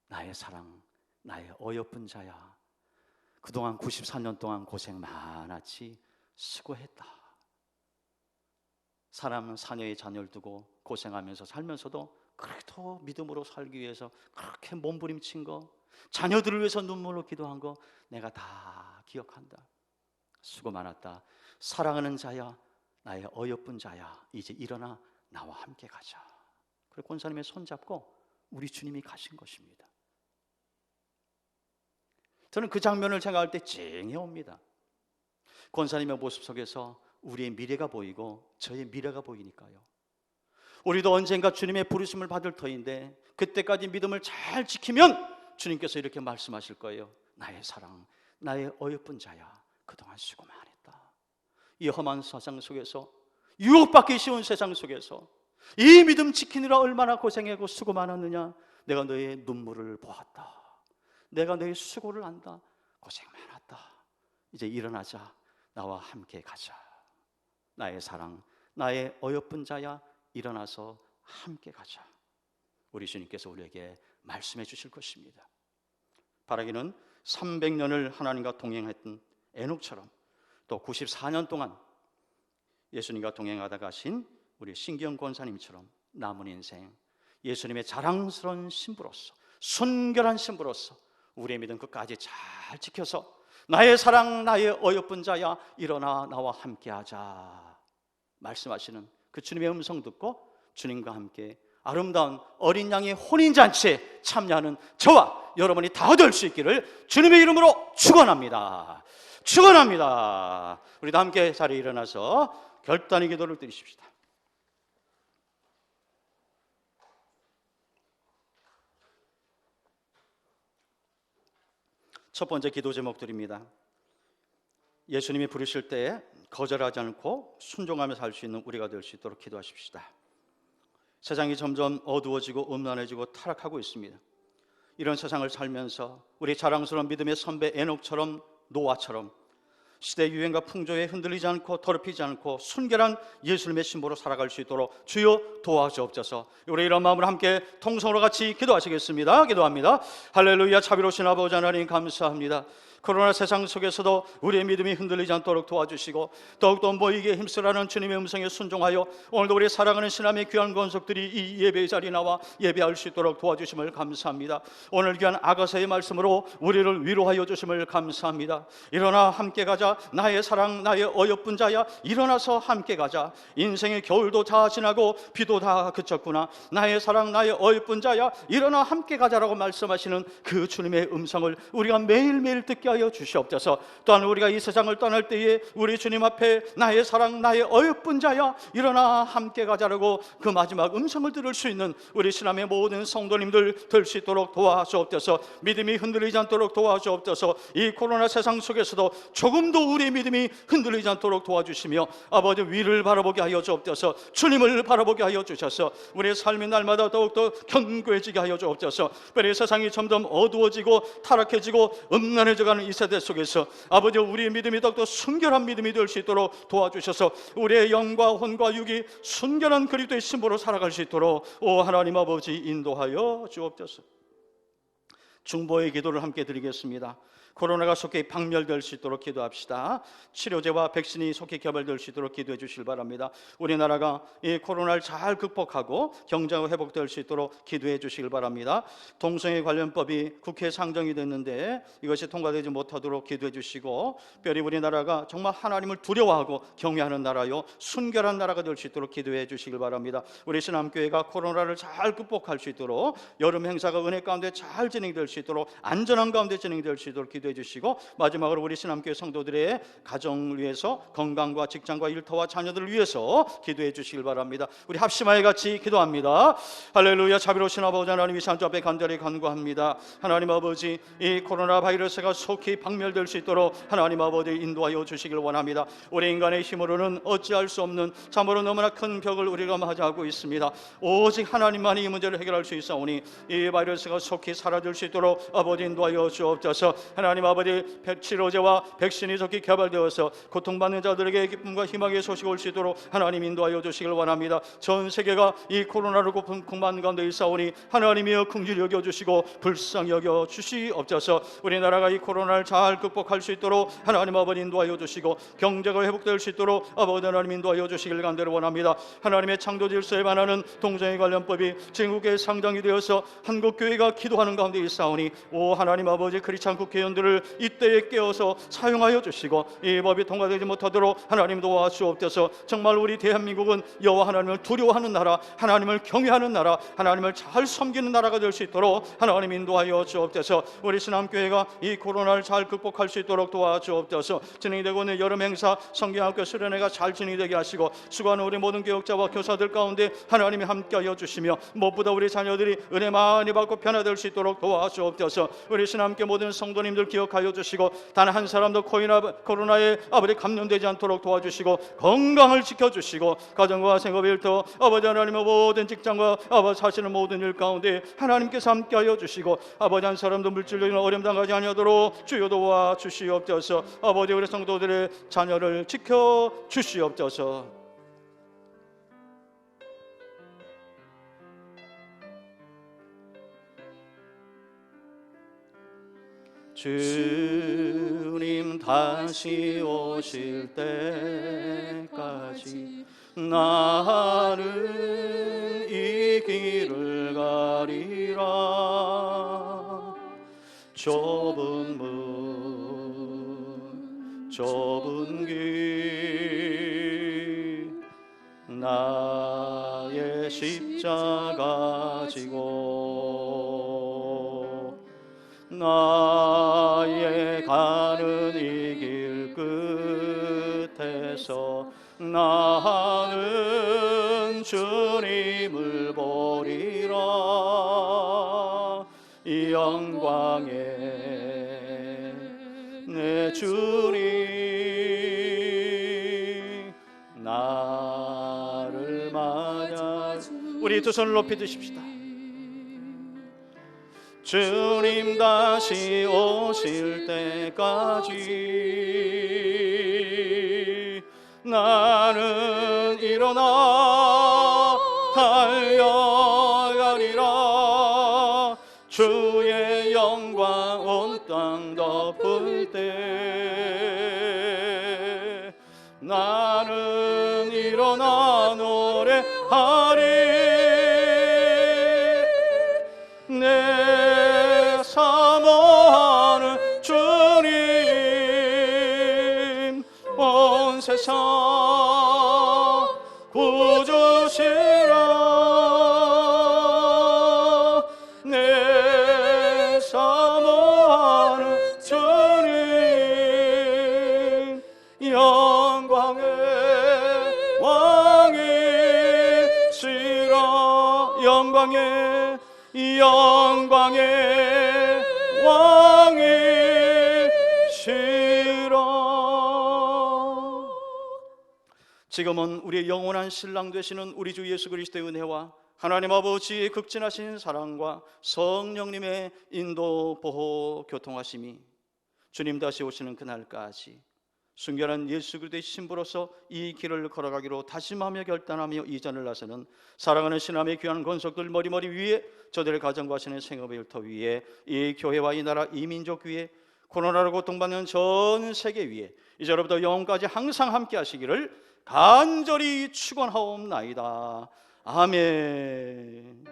나의 사랑, 나의 어여쁜 자야, 그동안 94년 동안 고생 많았지, 수고했다. 사람은 사녀의 자녀를 두고 고생하면서 살면서도 그래도 믿음으로 살기 위해서 그렇게 몸부림친 거, 자녀들을 위해서 눈물로 기도한 거 내가 다 기억한다. 수고 많았다. 사랑하는 자야, 나의 어여쁜 자야, 이제 일어나 나와 함께 가자. 그리고 권사님의 손잡고 우리 주님이 가신 것입니다. 저는 그 장면을 생각할 때 찡해 옵니다. 권사님의 모습 속에서 우리의 미래가 보이고 저의 미래가 보이니까요. 우리도 언젠가 주님의 부르심을 받을 터인데 그때까지 믿음을 잘 지키면 주님께서 이렇게 말씀하실 거예요. 나의 사랑, 나의 어여쁜 자야, 그동안 수고 많았다. 이 험한 세상 속에서, 유혹받기 쉬운 세상 속에서 이 믿음 지키느라 얼마나 고생하고 수고 많았느냐. 내가 너의 눈물을 보았다. 내가 너의 수고를 안다. 고생 많았다. 이제 일어나자. 나와 함께 가자. 나의 사랑, 나의 어여쁜 자야, 일어나서 함께 가자. 우리 주님께서 우리에게 말씀해 주실 것입니다. 바라기는 300년을 하나님과 동행했던 에녹처럼 또 94년 동안 예수님과 동행하다 가신 우리 신기영 권사님처럼 남은 인생 예수님의 자랑스러운 신부로서, 순결한 신부로서 우리의 믿음 끝까지 잘 지켜서 나의 사랑, 나의 어여쁜 자야, 일어나 나와 함께하자 말씀하시는 그 주님의 음성 듣고 주님과 함께 아름다운 어린 양의 혼인잔치에 참여하는 저와 여러분이 다 될 수 있기를 주님의 이름으로 축원합니다. 축원합니다. 우리도 함께 자리에 일어나서 결단의 기도를 드리십시다. 첫 번째 기도 제목 드립니다. 예수님이 부르실 때에 거절하지 않고 순종하며 살 수 있는 우리가 될 수 있도록 기도하십시다. 세상이 점점 어두워지고 음란해지고 타락하고 있습니다. 이런 세상을 살면서 우리 자랑스러운 믿음의 선배 에녹처럼, 노아처럼 시대 유행과 풍조에 흔들리지 않고 더럽히지 않고 순결한 예수님의 신부로 살아갈 수 있도록 주여 도와주옵소서. 우리 이런 마음으로 함께 통성으로 같이 기도하시겠습니다. 기도합니다. 할렐루야. 자비로우신 아버지 하나님 감사합니다. 코로나 세상 속에서도 우리의 믿음이 흔들리지 않도록 도와주시고 더욱더 모이기에 힘쓰라는 주님의 음성에 순종하여 오늘도 우리 사랑하는 신함의 귀한 권속들이 이 예배 자리에 나와 예배할 수 있도록 도와주심을 감사합니다. 오늘 귀한 아가서의 말씀으로 우리를 위로하여 주심을 감사합니다. 일어나 함께 가자. 나의 사랑 나의 어여쁜 자야, 일어나서 함께 가자. 인생의 겨울도 다 지나고 비도 다 그쳤구나. 나의 사랑 나의 어여쁜 자야, 일어나 함께 가자라고 말씀하시는 그 주님의 음성을 우리가 매일매일 듣게 하여 주시옵소서. 또한 우리가 이 세상을 떠날 때에 우리 주님 앞에 나의 사랑 나의 어여쁜 자야, 일어나 함께 가자라고 그 마지막 음성을 들을 수 있는 우리 신함의 모든 성도님들 될 수 있도록 도와주옵소서. 믿음이 흔들리지 않도록 도와주옵소서. 이 코로나 세상 속에서도 조금도 우리의 믿음이 흔들리지 않도록 도와주시며 아버지 위를 바라보게 하여 주옵소서. 주님을 바라보게 하여 주셔서 우리의 삶이 날마다 더욱더 견고해지게 하여 주옵소서. 이 세상이 점점 어두워지고 타락해지고 음란해져가는 이 세대 속에서 아버지 우리의 믿음이 더욱더 순결한 믿음이 될 수 있도록 도와주셔서 우리의 영과 혼과 육이 순결한 그리스도의 신부로 살아갈 수 있도록 오 하나님 아버지 인도하여 주옵소서. 중보의 기도를 함께 드리겠습니다. 코로나가 속히 박멸될 수 있도록 기도합시다. 치료제와 백신이 속히 개발될 수 있도록 기도해 주시길 바랍니다. 우리나라가 이 코로나를 잘 극복하고 경제가 회복될 수 있도록 기도해 주시길 바랍니다. 동성애 관련법이 국회에 상정이 됐는데 이것이 통과되지 못하도록 기도해 주시고 특별히 우리나라가 정말 하나님을 두려워하고 경외하는 나라요 순결한 나라가 될 수 있도록 기도해 주시길 바랍니다. 우리 신암교회가 코로나를 잘 극복할 수 있도록 여름 행사가 은혜 가운데 잘 진행될 수 있도록 안전한 가운데 진행될 수 있도록 기도해 주시고 마지막으로 우리 신암교회 성도들의 가정을 위해서 건강과 직장과 일터와 자녀들을 위해서 기도해 주시길 바랍니다. 우리 합심하여 같이 기도합니다. 할렐루야. 자비로우신 아버지 하나님, 이 산주 앞에 간절히 간구합니다. 하나님 아버지, 이 코로나 바이러스가 속히 박멸될 수 있도록 하나님 아버지 인도하여 주시길 원합니다. 우리 인간의 힘으로는 어찌할 수 없는 참으로 너무나 큰 벽을 우리가 맞이하고 있습니다. 오직 하나님만이 이 문제를 해결할 수 있사오니 이 바이러스가 속히 사라질 수 있도록 아버지 인도하여 주옵소서. 하나님 아버지, 치료제와 백신이 속히 개발되어서 고통받는 자들에게 기쁨과 희망의 소식이 올 수 있도록 하나님 인도하여 주시길 원합니다. 전 세계가 이 코로나로 고통받는 가운데 있사오니 하나님이여 긍휼히 여겨주시고 불쌍히 여겨주시옵소서. 우리나라가 이 코로나를 잘 극복할 수 있도록 하나님 아버지 인도하여 주시고 경제가 회복될 수 있도록 아버지 하나님 인도하여 주시길 간절히 원합니다. 하나님의 창조 질서에 반하는 동성애 관련법이 전국에 상정이 되어서 한국교회가 기도하는 가운데 있사오니 오 하나님 아버지, 크리스찬 국회의원들을 이때에 깨어서 사용하여 주시고 이 법이 통과되지 못하도록 하나님 도와주옵소서. 정말 우리 대한민국은 여호와 하나님을 두려워하는 나라, 하나님을 경외하는 나라, 하나님을 잘 섬기는 나라가 될 수 있도록 하나님 인도하여 주옵소서. 우리 신암교회가 이 코로나를 잘 극복할 수 있도록 도와주옵소서. 진행되고 있는 여름 행사 성경학교 수련회가 잘 진행되게 하시고 수고하는 우리 모든 교육자와 교사들 가운데 하나님이 함께하여 주시며 무엇보다 우리 자녀들이 은혜 많이 받고 변화될 수 있도록 도와주옵소서. 우리 신암교회 모든 성도님들 기억하여 주시고 단 한 사람도 코로나에 아버지 감염되지 않도록 도와주시고 건강을 지켜주시고 가정과 생업의 일터 아버지 하나님의 모든 직장과 아버지 사시는 모든 일 가운데 하나님께서 함께하여 주시고 아버지 한 사람도 물질적인 어려움 당하지 아니하도록 주여 도와주시옵소서. 아버지 우리 성도들의 자녀를 지켜주시옵소서. 주님 다시 오실 때까지 나는 이 길을 가리라. 좁은 문 좁은 길 나의 십자가 지고 나의 가는 이 길 끝에서 나는 주님을 보리라. 이 영광에 내 주님 나를 맞아. 우리 두 손을 높이 드십시다. 주님 다시 오실 때까지 나는 일어나 달려가리라. 주의 영광 온 땅 덮을 때 일어나 노래하리. 내 사모하는 주님 온 세상 구주시라. 내 사모하는 주님 영광의 왕이시라. 영광의 왕이시라. 지금은 우리의 영원한 신랑 되시는 우리 주 예수 그리스도의 은혜와 하나님 아버지의 극진하신 사랑과 성령님의 인도, 보호, 교통하심이 주님 다시 오시는 그날까지 순결한 예수 그리스도의 신부로서 이 길을 걸어가기로 다짐하며 결단하며 이전을 나서는 사랑하는 신함의 귀한 권속들 머리머리 위에 저들의 가정과 하시는 생업의 일터 위에 이 교회와 이 나라 이 민족 위에 코로나로 고통받는 전 세계 위에 이제로부터 영원까지 항상 함께 하시기를 간절히 축원하옵나이다. 아멘.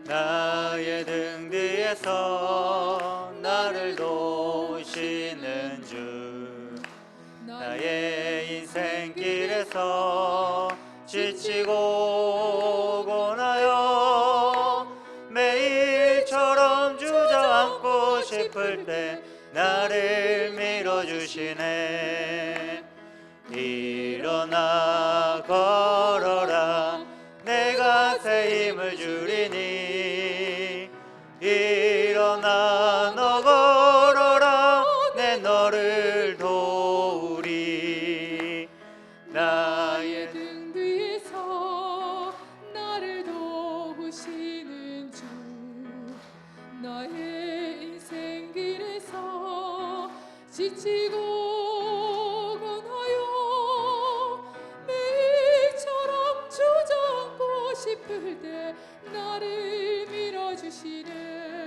나의 등 뒤에서 나를 도우시는 주, 나의 인생길에서 지치고 고나요 매일처럼 주저앉고 싶을 때 나를 밀어주시네. 일어나 걸어라 내가 새 힘을 주리니. 일어나 너 걸어라 내 너를 도우리. 나의 등 뒤에서 나를 도우시는 주, 나의 인생 길에서 지치고 고나요 매일처럼 주저앉고 싶을 때 나를 밀어주시네.